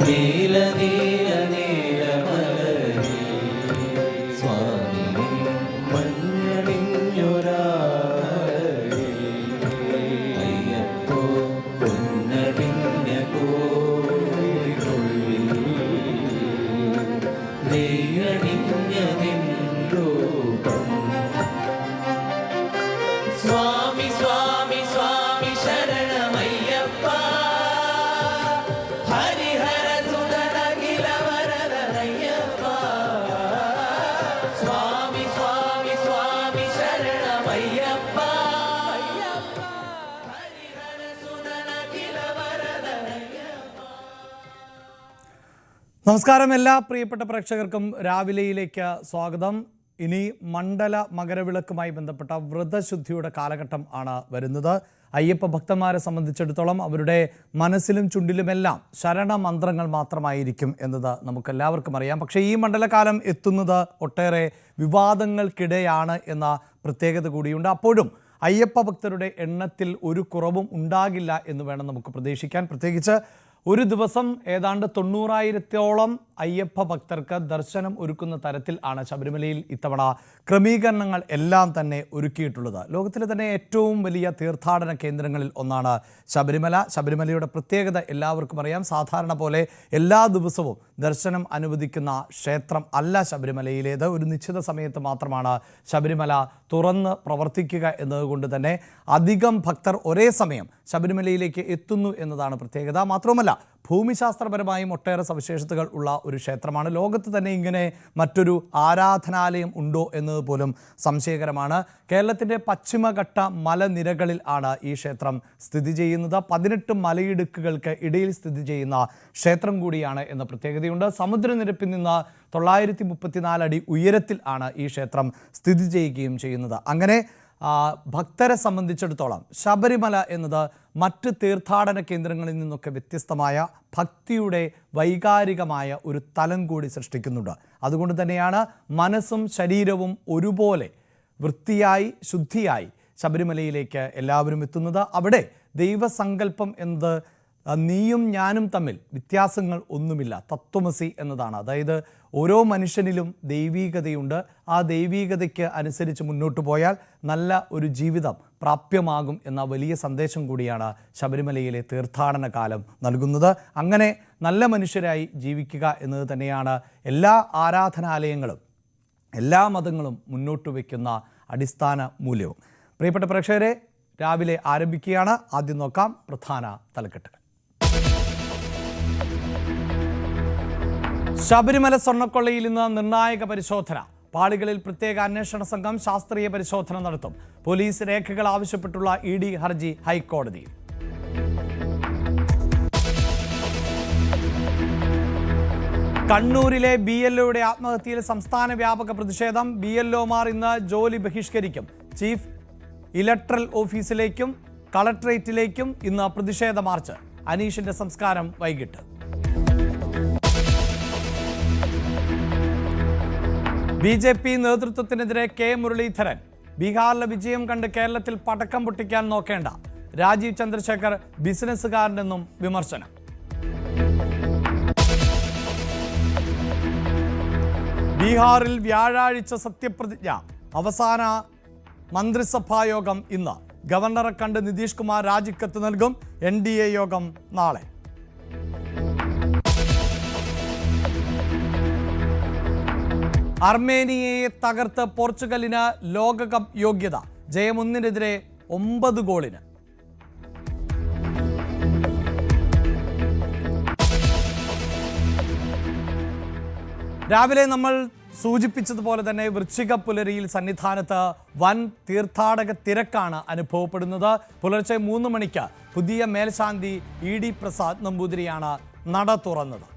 നീല നീല നീലമലരി സ്വാമി മഞ്ഞണിഞ്ഞൊരാ അയ്യപ്പോ പൊന്നടിഞ്ഞ കോഴിനുള്ളിൽ നീയണിഞ്ഞ നിൻ രൂപം സ്വാമി സ്വാമി സ്വാമി ശരണമയ്യപ്പ ഹരിഹര സുതനഖില വരദനയ്യപ്പ സ്വാമി സ്വാമി സ്വാമി ശരണമയ്യപ്പ ഹരിഹര സുതനഖില വരദനയ്യപ്പ. നമസ്കാരം, എല്ലാ പ്രിയപ്പെട്ട പ്രേക്ഷകർക്കും രാവിലെയിലേക്ക് സ്വാഗതം. ഇനി മണ്ഡല മകരവിളക്കുമായി ബന്ധപ്പെട്ട വ്രതശുദ്ധിയുടെ കാലഘട്ടം ആണ് വരുന്നത്. അയ്യപ്പ ഭക്തന്മാരെ സംബന്ധിച്ചിടത്തോളം അവരുടെ മനസ്സിലും ചുണ്ടിലുമെല്ലാം ശരണമന്ത്രങ്ങൾ മാത്രമായിരിക്കും എന്നത് നമുക്കെല്ലാവർക്കും അറിയാം. പക്ഷേ ഈ മണ്ഡലകാലം എത്തുന്നത് ഒട്ടേറെ വിവാദങ്ങൾക്കിടെയാണ് എന്ന പ്രത്യേകത കൂടിയുണ്ട്. അപ്പോഴും അയ്യപ്പ ഭക്തരുടെ എണ്ണത്തിൽ ഒരു കുറവും ഉണ്ടാകില്ല എന്ന് വേണം നമുക്ക് പ്രതീക്ഷിക്കാൻ. പ്രത്യേകിച്ച് ഒരു ദിവസം ഏതാണ്ട് 90,000-ഓളം അയ്യപ്പ ഭക്തർക്ക് ദർശനം ഒരുക്കുന്ന തരത്തിൽ ആണ് ശബരിമലയിൽ ഇത്തവണ ക്രമീകരണങ്ങൾ എല്ലാം തന്നെ ഒരുക്കിയിട്ടുള്ളത്. ലോകത്തിലെ തന്നെ ഏറ്റവും വലിയ തീർത്ഥാടന കേന്ദ്രങ്ങളിൽ ഒന്നാണ് ശബരിമല. ശബരിമലയുടെ പ്രത്യേകത എല്ലാവർക്കും അറിയാം. സാധാരണ പോലെ എല്ലാ ദിവസവും ദർശനം അനുവദിക്കുന്ന ക്ഷേത്രം അല്ല ശബരിമലയിലേത്. ഒരു നിശ്ചിത സമയത്ത് മാത്രമാണ് ശബരിമല തുറന്ന് പ്രവർത്തിക്കുക എന്നതുകൊണ്ട് തന്നെ അധികം ഭക്തർ ഒരേ സമയം ശബരിമലയിലേക്ക് എത്തുന്നു എന്നതാണ് പ്രത്യേകത. മാത്രവുമല്ല, ഭൂമിശാസ്ത്രപരമായും ഒട്ടേറെ സവിശേഷതകൾ ഉള്ള ഒരു ക്ഷേത്രമാണ്. ലോകത്ത് തന്നെ ഇങ്ങനെ മറ്റൊരു ആരാധനാലയം ഉണ്ടോ എന്നത് പോലും സംശയകരമാണ്. കേരളത്തിൻ്റെ പശ്ചിമഘട്ട മലനിരകളിൽ ആണ് ഈ ക്ഷേത്രം സ്ഥിതി ചെയ്യുന്നത്. 18 മലയിടുക്കുകൾക്ക് ഇടയിൽ സ്ഥിതി ചെയ്യുന്ന ക്ഷേത്രം കൂടിയാണ് എന്ന പ്രത്യേകതയുണ്ട്. സമുദ്രനിരപ്പിൽ നിന്ന് 934 അടി ഉയരത്തിൽ ആണ് ഈ ക്ഷേത്രം സ്ഥിതി ചെയ്യുകയും ചെയ്യുന്നത്. അങ്ങനെ ഭക്തരെ സംബന്ധിച്ചിടത്തോളം ശബരിമല എന്നത് മറ്റ് തീർത്ഥാടന കേന്ദ്രങ്ങളിൽ നിന്നൊക്കെ വ്യത്യസ്തമായ ഭക്തിയുടെ വൈകാരികമായ ഒരു തലം കൂടി സൃഷ്ടിക്കുന്നുണ്ട്. അതുകൊണ്ട് തന്നെയാണ് മനസ്സും ശരീരവും ഒരുപോലെ വൃത്തിയായി ശുദ്ധിയായി ശബരിമലയിലേക്ക് എല്ലാവരും എത്തുന്നത്. അവിടെ ദൈവസങ്കല്പം എന്നത് നീയും ഞാനും തമ്മിൽ വ്യത്യാസങ്ങൾ ഒന്നുമില്ല, തത്വമസി എന്നതാണ്. അതായത് ഓരോ മനുഷ്യനിലും ദൈവീകതയുണ്ട്. ആ ദൈവീകതയ്ക്ക് അനുസരിച്ച് മുന്നോട്ട് പോയാൽ നല്ല ഒരു ജീവിതം പ്രാപ്യമാകും എന്ന വലിയ സന്ദേശം കൂടിയാണ് ശബരിമലയിലെ തീർത്ഥാടന കാലം നൽകുന്നത്. അങ്ങനെ നല്ല മനുഷ്യരായി ജീവിക്കുക എന്നത് തന്നെയാണ് എല്ലാ ആരാധനാലയങ്ങളും എല്ലാ മതങ്ങളും മുന്നോട്ട് വയ്ക്കുന്ന അടിസ്ഥാന മൂല്യവും. പ്രിയപ്പെട്ട പ്രേക്ഷകരെ, രാവിലെ ആരംഭിക്കുകയാണ്. ആദ്യം നോക്കാം പ്രധാന തലക്കെട്ടുകൾ. ശബരിമല സ്വർണ്ണക്കൊള്ളയിൽ ഇന്ന് നിർണായക പരിശോധന. പാളികളിൽ പ്രത്യേക അന്വേഷണ സംഘം ശാസ്ത്രീയ പരിശോധന നടത്തും. പോലീസ് രേഖകൾ ആവശ്യപ്പെട്ടുള്ള ED ഹർജി ഹൈക്കോടതിയിൽ. കണ്ണൂരിലെ BLOയുടെ ആത്മഹത്യയിൽ സംസ്ഥാന വ്യാപക പ്രതിഷേധം. BLOമാർ ഇന്ന് ജോലി ബഹിഷ്കരിക്കും. ചീഫ് ഇലക്ടറൽ ഓഫീസിലേക്കും കളക്ടറേറ്റിലേക്കും ഇന്ന് പ്രതിഷേധ മാർച്ച്. അനീഷിന്റെ സംസ്കാരം വൈകിട്ട്. BJP നേതൃത്വത്തിനെതിരെ K Muraleedharan. ബീഹാറിലെ വിജയം കണ്ട് കേരളത്തിൽ പടക്കം പൊട്ടിക്കാൻ നോക്കേണ്ട. രാജീവ് ചന്ദ്രശേഖർ ബിസിനസ്സുകാരനെന്നും വിമർശനം. ബീഹാറിൽ വ്യാഴാഴ്ച സത്യപ്രതിജ്ഞ. അവസാന മന്ത്രിസഭായോഗം ഇന്ന്. ഗവർണറെ കണ്ട് നിതീഷ് കുമാർ രാജിക്കത്ത് നൽകും. NDA യോഗം നാളെ. അർമേനിയയെ തകർത്ത് പോർച്ചുഗലിന് ലോകകപ്പ് യോഗ്യത. ജയം 1-നെതിരെ 9 ഗോളിന്. രാവിലെ നമ്മൾ സൂചിപ്പിച്ചതുപോലെ തന്നെ വൃശ്ചിക പുലരിയിൽ സന്നിധാനത്ത് വൻ തീർത്ഥാടക തിരക്കാണ് അനുഭവപ്പെടുന്നത്. പുലർച്ചെ 3 മണിക്ക് പുതിയ മേൽശാന്തി ED പ്രസാദ് നമ്പൂതിരിയാണ് നട തുറന്നത്.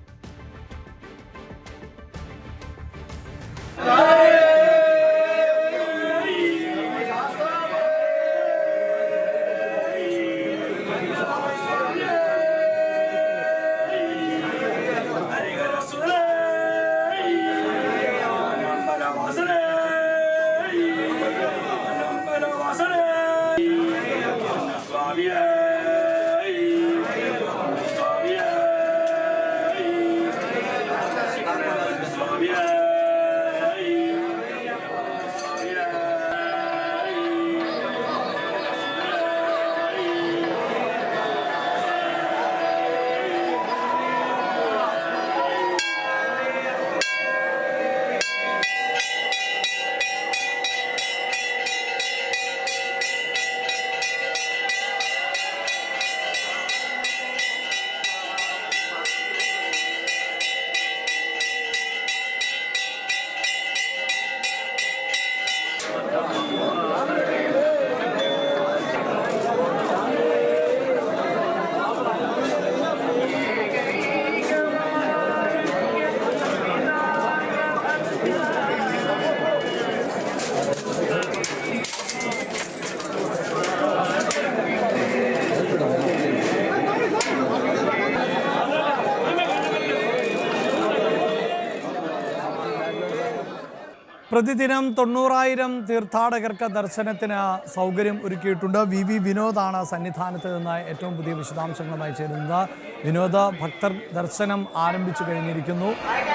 പ്രതിദിനം 90,000 തീർത്ഥാടകർക്ക് ദർശനത്തിന് സൗകര്യം ഒരുക്കിയിട്ടുണ്ട്. വി വിനോദാണ് സന്നിധാനത്ത് നിന്ന് ഏറ്റവും പുതിയ വിശദാംശങ്ങളുമായി ചേരുന്നത്. വിനോദ്, ഭക്തർ ദർശനം ആരംഭിച്ചു കഴിഞ്ഞിരിക്കുന്നു.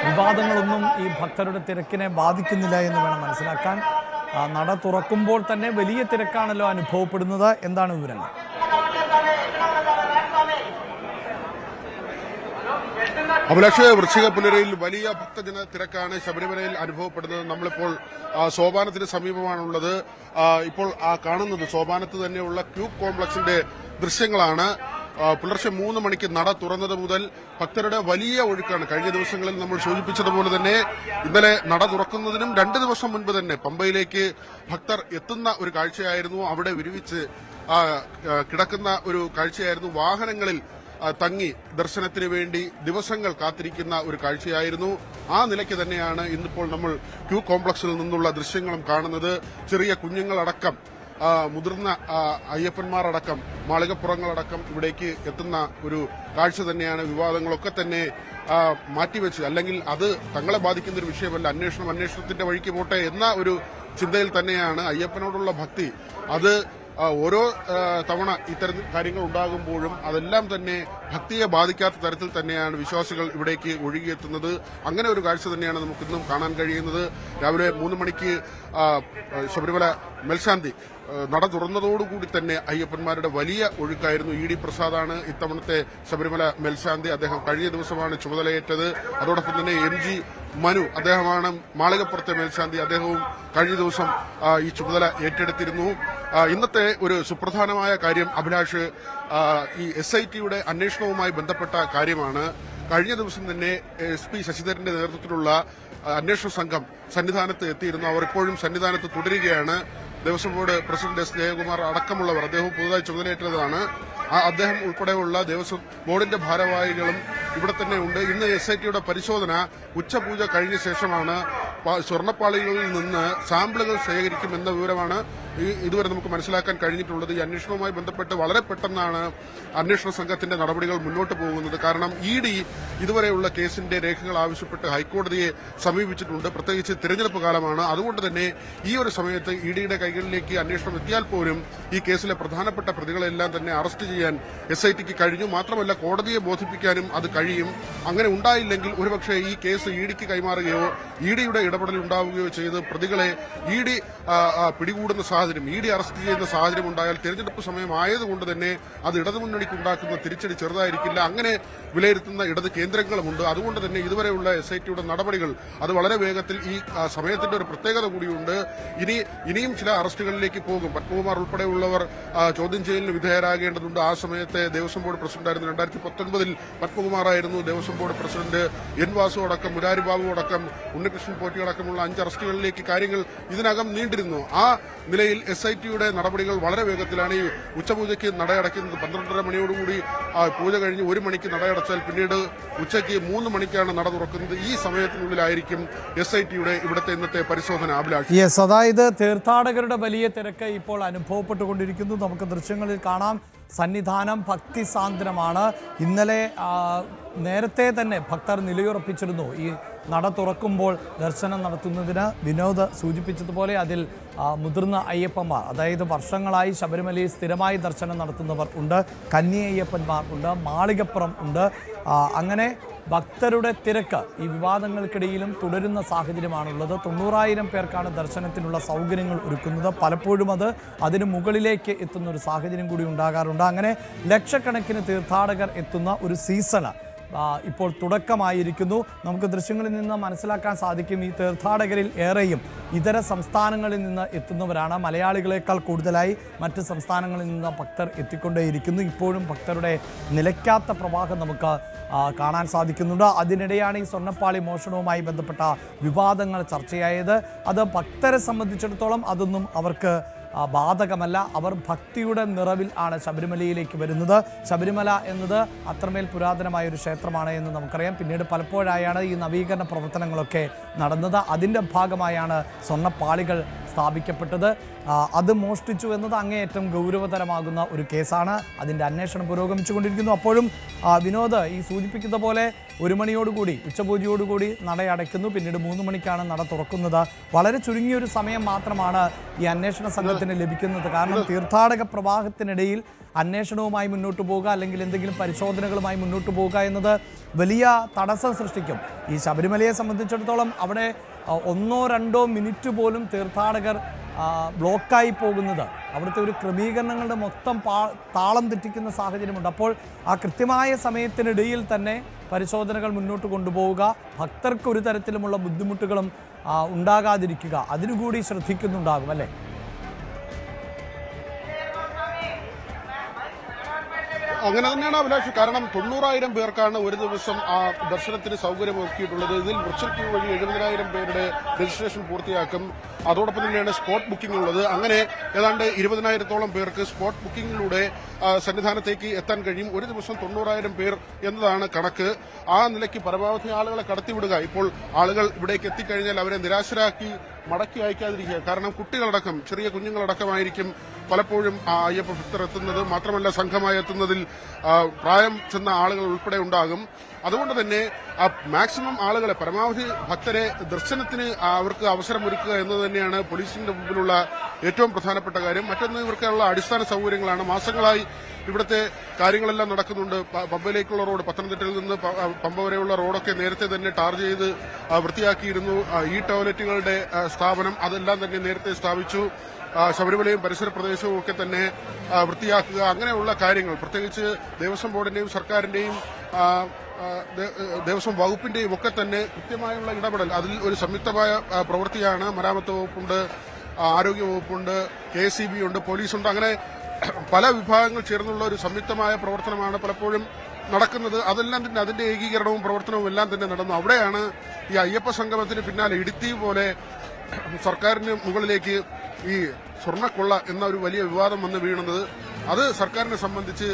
വിവാദങ്ങളൊന്നും ഈ ഭക്തരുടെ തിരക്കിനെ ബാധിക്കുന്നില്ല എന്ന് വേണം മനസ്സിലാക്കാൻ. നട തുറക്കുമ്പോൾ തന്നെ വലിയ തിരക്കാണല്ലോ അനുഭവപ്പെടുന്നത്. എന്താണ് വിവരങ്ങൾ? അഭിലാഷ്, വൃശ്ചിക പുലരയിൽ വലിയ ഭക്തജന തിരക്കാണ് ശബരിമലയിൽ അനുഭവപ്പെടുന്നത്. നമ്മളിപ്പോൾ സോപാനത്തിന് സമീപമാണുള്ളത്. ഇപ്പോൾ കാണുന്നത് സോപാനത്ത് തന്നെയുള്ള ക്യൂ കോംപ്ലക്സിന്റെ ദൃശ്യങ്ങളാണ്. പുലർച്ചെ 3 മണിക്ക് നട തുറന്നത് മുതൽ ഭക്തരുടെ വലിയ ഒഴുക്കാണ്. കഴിഞ്ഞ ദിവസങ്ങളിൽ നമ്മൾ സൂചിപ്പിച്ചതുപോലെ തന്നെ ഇന്നലെ നട തുറക്കുന്നതിനും 2 ദിവസം മുൻപ് തന്നെ പമ്പയിലേക്ക് ഭക്തർ എത്തുന്ന ഒരു കാഴ്ചയായിരുന്നു. അവിടെ വിരിവിച്ച് കിടക്കുന്ന ഒരു കാഴ്ചയായിരുന്നു. വാഹനങ്ങളിൽ തങ്ങി ദർശനത്തിന് വേണ്ടി ദിവസങ്ങൾ കാത്തിരിക്കുന്ന ഒരു കാഴ്ചയായിരുന്നു. ആ നിലയ്ക്ക് തന്നെയാണ് ഇന്നിപ്പോൾ നമ്മൾ ക്യൂ കോംപ്ലക്സിൽ നിന്നുള്ള ദൃശ്യങ്ങളും കാണുന്നത്. ചെറിയ കുഞ്ഞുങ്ങളടക്കം മുതിർന്ന അയ്യപ്പന്മാരടക്കം മാളികപ്പുറങ്ങളടക്കം ഇവിടേക്ക് എത്തുന്ന ഒരു കാഴ്ച തന്നെയാണ്. വിവാദങ്ങളൊക്കെ തന്നെ മാറ്റിവെച്ച്, അല്ലെങ്കിൽ അത് തങ്ങളെ ബാധിക്കുന്ന ഒരു വിഷയമല്ല, അന്വേഷണത്തിന്റെ വഴിക്ക് പോട്ടെ എന്ന ഒരു ചിന്തയിൽ തന്നെയാണ് അയ്യപ്പനോടുള്ള ഭക്തി. അത് ഓരോ തവണ ഇത്തരം കാര്യങ്ങൾ ഉണ്ടാകുമ്പോഴും അതെല്ലാം തന്നെ ഭക്തിയെ ബാധിക്കാത്ത തരത്തിൽ തന്നെയാണ് വിശ്വാസികൾ ഇവിടേക്ക് ഒഴുകിയെത്തുന്നത്. അങ്ങനെ ഒരു കാഴ്ച തന്നെയാണ് നമുക്കിന്നും കാണാൻ കഴിയുന്നത്. രാവിലെ 3 മണിക്ക് ശബരിമല മേൽശാന്തി നട തുറന്നതോടുകൂടി തന്നെ അയ്യപ്പന്മാരുടെ വലിയ ഒഴുക്കായിരുന്നു. ഇ ഡി പ്രസാദാണ് ഇത്തവണത്തെ ശബരിമല മേൽശാന്തി. അദ്ദേഹം കഴിഞ്ഞ ദിവസമാണ് ചുമതലയേറ്റത്. അതോടൊപ്പം തന്നെ MG മനു, അദ്ദേഹമാണ് മാളികപ്പുറത്തെ മേൽശാന്തി. അദ്ദേഹവും കഴിഞ്ഞ ദിവസം ഈ ചുമതല ഏറ്റെടുത്തിരുന്നു. ഇന്നത്തെ ഒരു സുപ്രധാനമായ കാര്യം അഭിലാഷ്, ഈ SITയുടെ അന്വേഷണവുമായി ബന്ധപ്പെട്ട കാര്യമാണ്. കഴിഞ്ഞ ദിവസം തന്നെ SP ശശിധരന്റെ നേതൃത്വത്തിലുള്ള അന്വേഷണ സംഘം സന്നിധാനത്ത് എത്തിയിരുന്നു. അവർ ഇപ്പോഴും സന്നിധാനത്ത് തുടരുകയാണ്. Devaswom board president S Jayakumar അടക്കമുള്ളവർ, അദ്ദേഹം പുതുതായി ചുമതലയേറ്റതാണ്, അദ്ദേഹം ഉൾപ്പെടെയുള്ള ദേവസ്വം ബോർഡിന്റെ ഭാരവാഹികളും ഇവിടെ തന്നെ ഉണ്ട്. ഇന്ന് SITയുടെ പരിശോധന ഉച്ചപൂജ കഴിഞ്ഞ ശേഷമാണ്. സ്വർണ്ണപ്പാളികളിൽ നിന്ന് സാമ്പിളുകൾ ശേഖരിക്കുമെന്ന വിവരമാണ് ഇതുവരെ നമുക്ക് മനസ്സിലാക്കാൻ കഴിഞ്ഞിട്ടുള്ളത്. ഈ അന്വേഷണവുമായി ബന്ധപ്പെട്ട് വളരെ പെട്ടെന്നാണ് അന്വേഷണ സംഘത്തിന്റെ നടപടികൾ മുന്നോട്ട് പോകുന്നത്. കാരണം ED ഇതുവരെയുള്ള കേസിന്റെ രേഖകൾ ആവശ്യപ്പെട്ട് ഹൈക്കോടതിയെ സമീപിച്ചിട്ടുണ്ട്. പ്രത്യേകിച്ച് തിരഞ്ഞെടുപ്പ് കാലമാണ്. അതുകൊണ്ട് തന്നെ ഈ ഒരു സമയത്ത് EDയുടെ കൈകളിലേക്ക് അന്വേഷണം എത്തിയാൽ പോലും ഈ കേസിലെ പ്രധാനപ്പെട്ട പ്രതികളെല്ലാം തന്നെ അറസ്റ്റ് ചെയ്യാൻ SITക്ക് കഴിഞ്ഞു. മാത്രമല്ല കോടതിയെ ബോധിപ്പിക്കാനും അത് കഴിയും. അങ്ങനെ ഉണ്ടായില്ലെങ്കിൽ ഒരുപക്ഷെ ഈ കേസ് EDക്ക് കൈമാറുകയോ EDയുടെ ഇടപെടൽ ഉണ്ടാവുകയോ ചെയ്ത് പ്രതികളെ ED പിടികൂടുന്ന സാഹചര്യം, ED അറസ്റ്റ് ചെയ്യുന്ന സാഹചര്യം ഉണ്ടായാൽ തിരഞ്ഞെടുപ്പ് സമയമായതുകൊണ്ട് തന്നെ അത് ഇടതുമുന്നണിക്ക് ഉണ്ടാക്കുന്ന തിരിച്ചടി ചെറുതായിരിക്കില്ല. അങ്ങനെ വിലയിരുത്തുന്ന ഇടത് കേന്ദ്രങ്ങളുമുണ്ട്. അതുകൊണ്ട് തന്നെ ഇതുവരെയുള്ള SITയുടെ നടപടികൾ അത് വളരെ വേഗത്തിൽ, ഈ സമയത്തിന്റെ ഒരു പ്രത്യേകത കൂടിയുണ്ട്. ഇനിയും ചില അറസ്റ്റുകളിലേക്ക് പോകും. പത്മകുമാർ ഉൾപ്പെടെയുള്ളവർ ചോദ്യം ചെയ്യലിന് വിധേയരാകേണ്ടതുണ്ട്. ആ സമയത്തെ ദേവസ്വം ബോർഡ് പ്രസിഡന്റായിരുന്നു. 2019 പത്മകുമാറായിരുന്നു Devaswom board president. N Vasu അടക്കം, മുരാരി ബാബു അടക്കം, ഉണ്ണികൃഷ്ണൻ പോറ്റി അടക്കമുള്ള 5 അറസ്റ്റുകളിലേക്ക് കാര്യങ്ങൾ ഇതിനകം നീണ്ടിരുന്നു. ആ നിലയിൽ SITയുടെ നടപടികൾ വളരെ വേഗത്തിലാണ്. ഈ ഉച്ചപൂജയ്ക്ക് നടയടയ്ക്കുന്നത് 12:30 മണിയോടുകൂടി പൂജ കഴിഞ്ഞ് 1 മണിക്ക് നടയടച്ചാൽ പിന്നീട് ഉച്ചയ്ക്ക് 3 മണിക്കാണ് നട തുറക്കുന്നത്. ഈ സമയത്തിനുള്ളിലായിരിക്കും SITയുടെ ഇവിടുത്തെ ഇന്നത്തെ പരിശോധന. അഭിലാഷ്, യെസ്, അതായത് തീർത്ഥാടകരുടെ വലിയ തിരക്ക് ഇപ്പോൾ അനുഭവപ്പെട്ടുകൊണ്ടിരിക്കുന്നു. നമുക്ക് ദൃശ്യങ്ങളിൽ കാണാം. സന്നിധാനം ഭക്തിസാന്ദ്രമാണ്. ഇന്നലെ നേരത്തെ തന്നെ ഭക്തർ നിലയുറപ്പിച്ചിരുന്നു ഈ നട തുറക്കുമ്പോൾ ദർശനം നടത്തുന്നതിന്. വിനോദ് സൂചിപ്പിച്ചതുപോലെ അതിൽ മുതിർന്ന അയ്യപ്പന്മാർ, അതായത് വർഷങ്ങളായി ശബരിമലയിൽ സ്ഥിരമായി ദർശനം നടത്തുന്നവർ ഉണ്ട്, കന്നി അയ്യപ്പന്മാർ ഉണ്ട്, മാളികപ്പുറം ഉണ്ട്. അങ്ങനെ ഭക്തരുടെ തിരക്ക് ഈ വിവാദങ്ങൾക്കിടയിലും തുടരുന്ന സാഹചര്യമാണുള്ളത്. 90,000 പേർക്കാണ് ദർശനത്തിനുള്ള സൗകര്യങ്ങൾ ഒരുക്കുന്നത്. പലപ്പോഴും അതിന് മുകളിലേക്ക് എത്തുന്ന ഒരു സാഹചര്യം കൂടി ഉണ്ടാകാറുണ്ട്. അങ്ങനെ ലക്ഷക്കണക്കിന് തീർത്ഥാടകർ എത്തുന്ന ഒരു സീസണ് ഇപ്പോൾ തുടക്കമായിരിക്കുന്നു. നമുക്ക് ദൃശ്യങ്ങളിൽ നിന്ന് മനസ്സിലാക്കാൻ സാധിക്കും ഈ തീർത്ഥാടകരിൽ ഏറെയും ഇതര സംസ്ഥാനങ്ങളിൽ നിന്ന് എത്തുന്നവരാണ്. മലയാളികളെക്കാൾ കൂടുതലായി മറ്റ് സംസ്ഥാനങ്ങളിൽ നിന്ന് ഭക്തർ എത്തിക്കൊണ്ടേയിരിക്കുന്നു. ഇപ്പോഴും ഭക്തരുടെ നിലയ്ക്കാത്ത പ്രവാഹം നമുക്ക് കാണാൻ സാധിക്കുന്നുണ്ട്. അതിനിടെയാണ് ഈ സ്വർണ്ണപ്പാളി മോഷണവുമായി ബന്ധപ്പെട്ട വിവാദങ്ങൾ ചർച്ചയായത്. അത് ഭക്തരെ സംബന്ധിച്ചിടത്തോളം അതൊന്നും അവർക്ക് ബാധകമല്ല. അവർ ഭക്തിയുടെ നിറവിൽ ആണ് ശബരിമലയിലേക്ക് വരുന്നത്. ശബരിമല എന്നത് അത്രമേൽ പുരാതനമായ ഒരു ക്ഷേത്രമാണ് എന്ന് നമുക്കറിയാം. പിന്നീട് പലപ്പോഴായാണ് ഈ നവീകരണ പ്രവർത്തനങ്ങളൊക്കെ നടന്നത്. അതിൻ്റെ ഭാഗമായാണ് സ്വർണ്ണപ്പാളികൾ സ്ഥാപിക്കപ്പെട്ടത്. അത് മോഷ്ടിച്ചു എന്നത് അങ്ങേയറ്റം ഗൗരവതരമാകുന്ന ഒരു കേസാണ്. അതിൻ്റെ അന്വേഷണം പുരോഗമിച്ചുകൊണ്ടിരിക്കുന്നു. അപ്പോഴും വിനോദ് ഈ സൂചിപ്പിക്കുന്ന പോലെ 1 മണിയോടുകൂടി ഉച്ചപൂജയോടുകൂടി നട അടയ്ക്കുന്നു. പിന്നീട് 3 മണിക്കാണ് നട തുറക്കുന്നത്. വളരെ ചുരുങ്ങിയൊരു സമയം മാത്രമാണ് ഈ അന്വേഷണ സംഘത്തിന് ലഭിക്കുന്നത്. കാരണം തീർത്ഥാടക പ്രവാഹത്തിനിടയിൽ അന്വേഷണവുമായി മുന്നോട്ട് പോവുക അല്ലെങ്കിൽ എന്തെങ്കിലും പരിശോധനകളുമായി മുന്നോട്ട് പോവുക എന്നത് വലിയ തടസ്സം സൃഷ്ടിക്കും. ഈ ശബരിമലയെ സംബന്ധിച്ചിടത്തോളം അവിടെ 1-2 മിനിറ്റ് പോലും തീർത്ഥാടകർ ബ്ലോക്കായി പോകുന്നത് അവിടുത്തെ ഒരു ക്രമീകരണങ്ങളുടെ മൊത്തം താളം തെറ്റിക്കുന്ന സാഹചര്യമുണ്ട്. അപ്പോൾ ആ കൃത്യമായ സമയത്തിനിടയിൽ തന്നെ പരിശോധനകൾ മുന്നോട്ട് കൊണ്ടുപോവുക, ഭക്തർക്ക് ഒരു തരത്തിലുമുള്ള ബുദ്ധിമുട്ടുകളും ഉണ്ടാകാതിരിക്കുക, അതിനുകൂടി ശ്രദ്ധിക്കുന്നുണ്ടാകും അല്ലേ? അങ്ങനെ തന്നെയാണ് അഭിലാഷ്. കാരണം 90,000 പേർക്കാണ് ഒരു ദിവസം ആ ദർശനത്തിന് സൗകര്യം ഒരുക്കിയിട്ടുള്ളത്. ഇതിൽ വിർച്വൽ ക്യൂ വഴി 70,000 പേരുടെ രജിസ്ട്രേഷൻ പൂർത്തിയാക്കും. അതോടൊപ്പം തന്നെയാണ് സ്പോട്ട് ബുക്കിംഗ് ഉള്ളത്. അങ്ങനെ ഏതാണ്ട് 20,000-ഓളം പേർക്ക് സ്പോട്ട് ബുക്കിംഗിലൂടെ സന്നിധാനത്തേക്ക് എത്താൻ കഴിയും. ഒരു ദിവസം 90,000 പേർ എന്നതാണ് കണക്ക്. ആ നിലയ്ക്ക് പരമാവധി ആളുകളെ കടത്തിവിടുക. ഇപ്പോൾ ആളുകൾ ഇവിടേക്ക് എത്തിക്കഴിഞ്ഞാൽ അവരെ നിരാശരാക്കി മടക്കി അയക്കാതിരിക്കുക. കാരണം കുട്ടികളടക്കം, ചെറിയ കുഞ്ഞുങ്ങളടക്കമായിരിക്കും പലപ്പോഴും അയ്യപ്പ ഭക്തർ എത്തുന്നത്. മാത്രമല്ല സംഘമായി എത്തുന്നതിൽ പ്രായം ചെന്ന ആളുകൾ ഉൾപ്പെടെ ഉണ്ടാകും. അതുകൊണ്ട് തന്നെ മാക്സിമം ആളുകളെ, പരമാവധി ഭക്തരെ ദർശനത്തിന് അവർക്ക് അവസരമൊരുക്കുക എന്നത് തന്നെയാണ് പോലീസിന്റെ മുമ്പിലുള്ള ഏറ്റവും പ്രധാനപ്പെട്ട കാര്യം. മറ്റൊന്ന് ഇവർക്കുള്ള അടിസ്ഥാന സൗകര്യങ്ങളാണ്. മാസങ്ങളായി ഇവിടുത്തെ കാര്യങ്ങളെല്ലാം നടക്കുന്നുണ്ട്. പമ്പയിലേക്കുള്ള റോഡ്, പത്തനംതിട്ടയിൽ നിന്ന് പമ്പ വരെയുള്ള റോഡൊക്കെ നേരത്തെ തന്നെ ടാർ ചെയ്ത് വൃത്തിയാക്കിയിരുന്നു. ഈ ടോയ്ലറ്റുകളുടെ സ്ഥാപനം അതെല്ലാം തന്നെ നേരത്തെ സ്ഥാപിച്ചു. ശബരിമലയും പരിസര പ്രദേശവും ഒക്കെ തന്നെ വൃത്തിയാക്കുക, അങ്ങനെയുള്ള കാര്യങ്ങൾ പ്രത്യേകിച്ച് ദേവസ്വം ബോർഡിന്റെയും സർക്കാരിന്റെയും ദേവസ്വം വകുപ്പിന്റെയും ഒക്കെ തന്നെ കൃത്യമായുള്ള ഇടപെടൽ. അതിൽ ഒരു സംയുക്തമായ പ്രവൃത്തിയാണ്. മരാമത്ത് വകുപ്പുണ്ട്, ആരോഗ്യ വകുപ്പുണ്ട്, KSEB ഉണ്ട്, പോലീസുണ്ട്. അങ്ങനെ പല വിഭാഗങ്ങൾ ചേർന്നുള്ള ഒരു സംയുക്തമായ പ്രവർത്തനമാണ് പലപ്പോഴും നടക്കുന്നത്. അതെല്ലാം തന്നെ അതിന്റെ ഏകീകരണവും പ്രവർത്തനവും എല്ലാം തന്നെ നടന്നു. അവിടെയാണ് ഈ അയ്യപ്പ സംഗമത്തിന് പിന്നാലെ ഇടുത്തി പോലെ സർക്കാരിന് മുകളിലേക്ക് ഈ സ്വർണ്ണക്കൊള്ള എന്ന ഒരു വലിയ വിവാദം വന്ന് വീണത്. അത് സർക്കാരിനെ സംബന്ധിച്ച്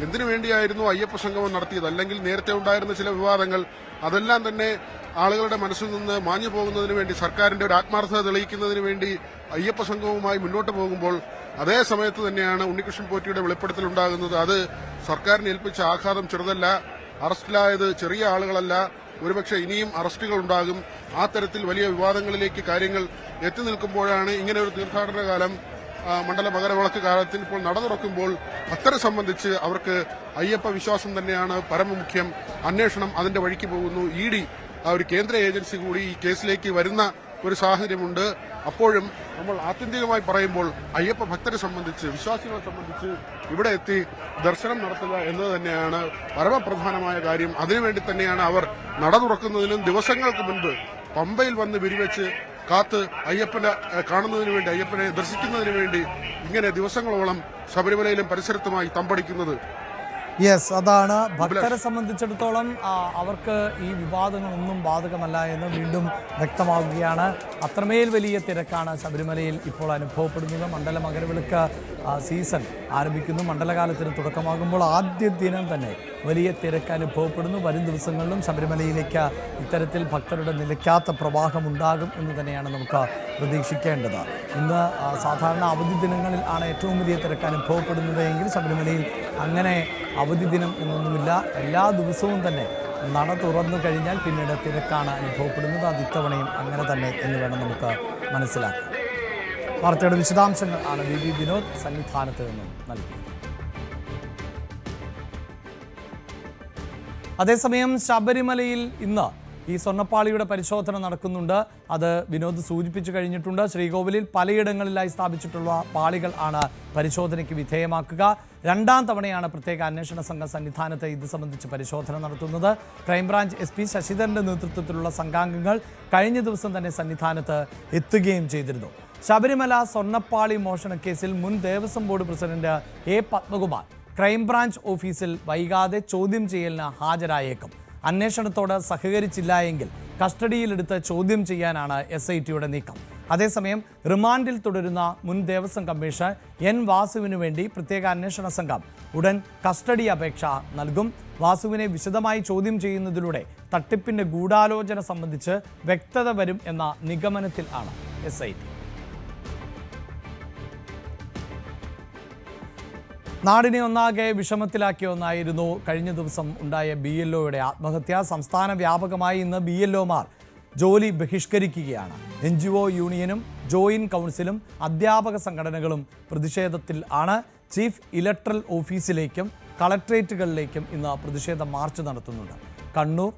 എന്തിനു വേണ്ടിയായിരുന്നു അയ്യപ്പ സംഗമം നടത്തിയത്, അല്ലെങ്കിൽ നേരത്തെ ഉണ്ടായിരുന്ന ചില വിവാദങ്ങൾ, അതെല്ലാം തന്നെ ആളുകളുടെ മനസ്സിൽ നിന്ന് മാഞ്ഞു പോകുന്നതിന് വേണ്ടി, സർക്കാരിന്റെ ഒരു ആത്മാർത്ഥത തെളിയിക്കുന്നതിന് വേണ്ടി അയ്യപ്പ സംഗമവുമായി മുന്നോട്ട് പോകുമ്പോൾ അതേ സമയത്ത് തന്നെയാണ് ഉണ്ണികൃഷ്ണൻ പോറ്റിയുടെ വെളിപ്പെടുത്തൽ ഉണ്ടാകുന്നത്. അത് സർക്കാരിന് ഏൽപ്പിച്ച ആഘാതം ചെറുതല്ല. അറസ്റ്റിലായത് ചെറിയ ആളുകളല്ല. ഒരുപക്ഷെ ഇനിയും അറസ്റ്റുകൾ ഉണ്ടാകും. ആ തരത്തിൽ വലിയ വിവാദങ്ങളിലേക്ക് കാര്യങ്ങൾ എത്തി നിൽക്കുമ്പോഴാണ് ഇങ്ങനെ ഒരു തീർത്ഥാടന കാലം, മണ്ഡല മകരവിളക്ക് കാലത്തിൽ ഇപ്പോൾ നട തുറക്കുമ്പോൾ ഭക്തരെ സംബന്ധിച്ച് അവർക്ക് അയ്യപ്പ വിശ്വാസം തന്നെയാണ് പരമമുഖ്യം. അന്വേഷണം അതിന്റെ വഴിക്ക് പോകുന്നു. ED, ഒരു കേന്ദ്ര ഏജൻസി കൂടി ഈ കേസിലേക്ക് വരുന്ന ഒരു സാഹചര്യമുണ്ട്. അപ്പോഴും നമ്മൾ ആത്യന്തികമായി പറയുമ്പോൾ അയ്യപ്പ ഭക്തരെ സംബന്ധിച്ച്, വിശ്വാസികളെ സംബന്ധിച്ച് ഇവിടെ എത്തി ദർശനം നടത്തുക എന്നത് തന്നെയാണ് പരമപ്രധാനമായ കാര്യം. അതിനുവേണ്ടി തന്നെയാണ് അവർ നട തുറക്കുന്നതിനും ദിവസങ്ങൾക്ക് മുൻപ് പമ്പയിൽ വന്ന് വിരിവെച്ച് കാത്ത് അയ്യപ്പനെ കാണുന്നതിന് വേണ്ടി, അയ്യപ്പനെ ദർശിക്കുന്നതിന് വേണ്ടി ഇങ്ങനെ ദിവസങ്ങളോളം ശബരിമലയിലും പരിസരത്തുമായി തമ്പടിക്കുന്നത്. യെസ്, അതാണ് ഭക്തരെ സംബന്ധിച്ചിടത്തോളം അവർക്ക് ഈ വിവാദങ്ങളൊന്നും ബാധകമല്ല എന്ന് വീണ്ടും വ്യക്തമാവുകയാണ്. അത്രമേൽ വലിയ തിരക്കാണ് ശബരിമലയിൽ ഇപ്പോൾ അനുഭവപ്പെടുന്നത്. മണ്ഡല മകരവിളക്ക് സീസൺ ആരംഭിക്കുന്നു. മണ്ഡലകാലത്തിന് തുടക്കമാകുമ്പോൾ ആദ്യ ദിനം തന്നെ വലിയ തിരക്ക് അനുഭവപ്പെടുന്നു. വരും ദിവസങ്ങളിലും ശബരിമലയിലേക്ക് ഇത്തരത്തിൽ ഭക്തരുടെ നിലയ്ക്കാത്ത പ്രവാഹം ഉണ്ടാകും എന്ന് തന്നെയാണ് നമുക്ക് പ്രതീക്ഷിക്കേണ്ടത്. ഇന്ന് സാധാരണ അവധി ദിനങ്ങളിൽ ആണ് ഏറ്റവും വലിയ തിരക്ക് അനുഭവപ്പെടുന്നത് എങ്കിൽ ശബരിമലയിൽ അങ്ങനെ അവധി ദിനം എന്നൊന്നുമില്ല. എല്ലാ ദിവസവും തന്നെ നട തുറന്നു കഴിഞ്ഞാൽ പിന്നീട് തിരക്കാണ് അനുഭവപ്പെടുന്നത്. അത് ഇത്തവണയും അങ്ങനെ തന്നെ എന്ന് വേണം നമുക്ക് മനസ്സിലാക്കാം. വാർത്തയുടെ വിശദാംശങ്ങൾ ആണ് VV വിനോദ് സന്നിധാനത്ത് നിന്നും നൽകിയത്. അതേസമയം ശബരിമലയിൽ ഇന്ന് ഈ സ്വർണ്ണപ്പാളിയുടെ പരിശോധന നടക്കുന്നുണ്ട്. അത് വിനോദ് സൂചിപ്പിച്ചു കഴിഞ്ഞിട്ടുണ്ട്. ശ്രീകോവിലിൽ പലയിടങ്ങളിലായി സ്ഥാപിച്ചിട്ടുള്ള പാളികൾ ആണ് പരിശോധനയ്ക്ക് വിധേയമാക്കുക. 2ാം തവണയാണ് പ്രത്യേക അന്വേഷണ സംഘം സന്നിധാനത്ത് ഇത് സംബന്ധിച്ച് പരിശോധന നടത്തുന്നത്. ക്രൈംബ്രാഞ്ച് SP ശശിധരന്റെ നേതൃത്വത്തിലുള്ള സംഘാംഗങ്ങൾ കഴിഞ്ഞ ദിവസം തന്നെ സന്നിധാനത്ത് എത്തുകയും ചെയ്തിരുന്നു. ശബരിമല സ്വർണ്ണപ്പാളി മോഷണക്കേസിൽ മുൻ Devaswom board president A. Padmakumar crime branch ഓഫീസിൽ വൈകാതെ ചോദ്യം ചെയ്യലിന് ഹാജരായേക്കും. അന്വേഷണത്തോട് സഹകരിച്ചില്ല എങ്കിൽ കസ്റ്റഡിയിലെടുത്ത് ചോദ്യം ചെയ്യാനാണ് SITയുടെ നീക്കം. അതേസമയം റിമാൻഡിൽ തുടരുന്ന മുൻ ദേവസ്വം കമ്മീഷണർ N. വാസുവിനു വേണ്ടി പ്രത്യേക അന്വേഷണ സംഘം ഉടൻ കസ്റ്റഡി അപേക്ഷ നൽകും. വാസുവിനെ വിശദമായി ചോദ്യം ചെയ്യുന്നതിലൂടെ തട്ടിപ്പിന്റെ ഗൂഢാലോചന സംബന്ധിച്ച് വ്യക്തത വരും എന്ന നിഗമനത്തിൽ ആണ് SIT. നാടിനെ ഒന്നാകെ വിഷമത്തിലാക്കിയ ഒന്നായിരുന്നു കഴിഞ്ഞ ദിവസം ഉണ്ടായ BLOയുടെ ആത്മഹത്യ. സംസ്ഥാന വ്യാപകമായി ഇന്ന് BLOമാർ ജോലി ബഹിഷ്കരിക്കുകയാണ്. NGO യൂണിയനും ജോയിന്റ് കൗൺസിലും അധ്യാപക സംഘടനകളും പ്രതിഷേധത്തിൽ ആണ്. ചീഫ് ഇലക്ടറൽ ഓഫീസിലേക്കും കളക്ട്രേറ്റുകളിലേക്കും ഇന്ന് പ്രതിഷേധ മാർച്ച് നടത്തുന്നുണ്ട്. കണ്ണൂർ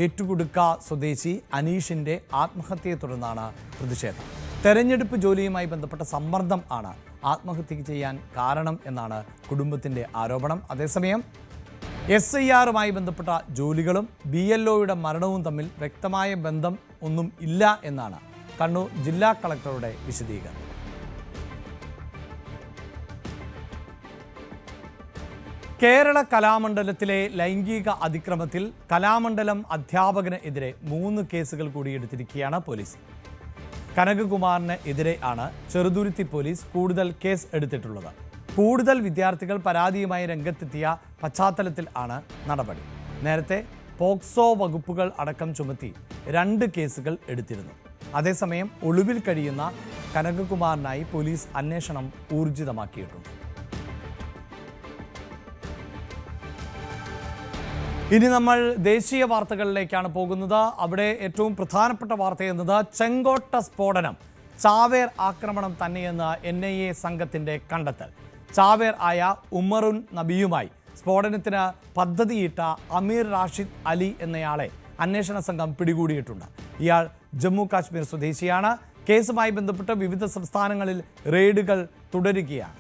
ഏറ്റുകുടുക്ക സ്വദേശി അനീഷിൻ്റെ ആത്മഹത്യയെ തുടർന്നാണ് പ്രതിഷേധം. തെരഞ്ഞെടുപ്പ് ജോലിയുമായി ബന്ധപ്പെട്ട സമ്മർദ്ദം ആണ് ആത്മഹത്യക്ക് ചെയ്യാൻ കാരണം എന്നാണ് കുടുംബത്തിൻ്റെ ആരോപണം. അതേസമയം SIRമായി ബന്ധപ്പെട്ട ജോലികളും BLOയുടെ മരണവും തമ്മിൽ വ്യക്തമായ ബന്ധം ഒന്നും ഇല്ല എന്നാണ് കണ്ണൂർ ജില്ലാ കളക്ടറുടെ വിശദീകരണം. കേരള കലാമണ്ഡലത്തിലെ ലൈംഗിക അതിക്രമത്തിൽ കലാമണ്ഡലം അധ്യാപകന് എതിരെ 3 കേസുകൾ കൂടി എടുത്തിരിക്കുകയാണ് പോലീസ്. കനകകുമാറിന് എതിരെ ആണ് ചെറുതുരുത്തി പോലീസ് കൂടുതൽ കേസ് എടുത്തിട്ടുള്ളത്. കൂടുതൽ വിദ്യാർത്ഥികൾ പരാതിയുമായി രംഗത്തെത്തിയ പശ്ചാത്തലത്തിൽ ആണ് നടപടി. നേരത്തെ പോക്സോ വകുപ്പുകൾ അടക്കം ചുമത്തി 2 കേസുകൾ എടുത്തിരുന്നു. അതേസമയം ഒളിവിൽ കഴിയുന്ന കനകകുമാറിനായി പോലീസ് അന്വേഷണം ഊർജിതമാക്കിയിട്ടുണ്ട്. ഇനി നമ്മൾ ദേശീയ വാർത്തകളിലേക്കാണ് പോകുന്നത്. അവിടെ ഏറ്റവും പ്രധാനപ്പെട്ട വാർത്ത എന്നത് ചെങ്കോട്ട സ്ഫോടനം ചാവേർ ആക്രമണം തന്നെയെന്ന് NIA സംഘത്തിൻ്റെ കണ്ടെത്തൽ. ചാവേർ ആയ ഉമറുൻ നബിയുമായി സ്ഫോടനത്തിന് പദ്ധതിയിട്ട അമീർ റാഷിദ് അലി എന്നയാളെ അന്വേഷണ സംഘം പിടികൂടിയിട്ടുണ്ട്. ഇയാൾ ജമ്മു കാശ്മീർ സ്വദേശിയാണ്. കേസുമായി ബന്ധപ്പെട്ട് വിവിധ സംസ്ഥാനങ്ങളിൽ റെയ്ഡുകൾ തുടരുകയാണ്.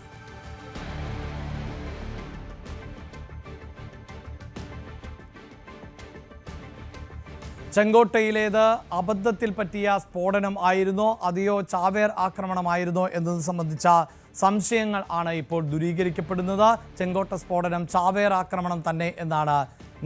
ചെങ്കോട്ടയിലേത് അബദ്ധത്തിൽ പറ്റിയ സ്ഫോടനം ആയിരുന്നോ അതെയോ ചാവേർ ആക്രമണമായിരുന്നോ എന്നത് സംബന്ധിച്ച സംശയങ്ങൾ ആണ് ഇപ്പോൾ ദൂരീകരിക്കപ്പെടുന്നത്. ചെങ്കോട്ട സ്ഫോടനം ചാവേർ ആക്രമണം തന്നെ എന്നാണ്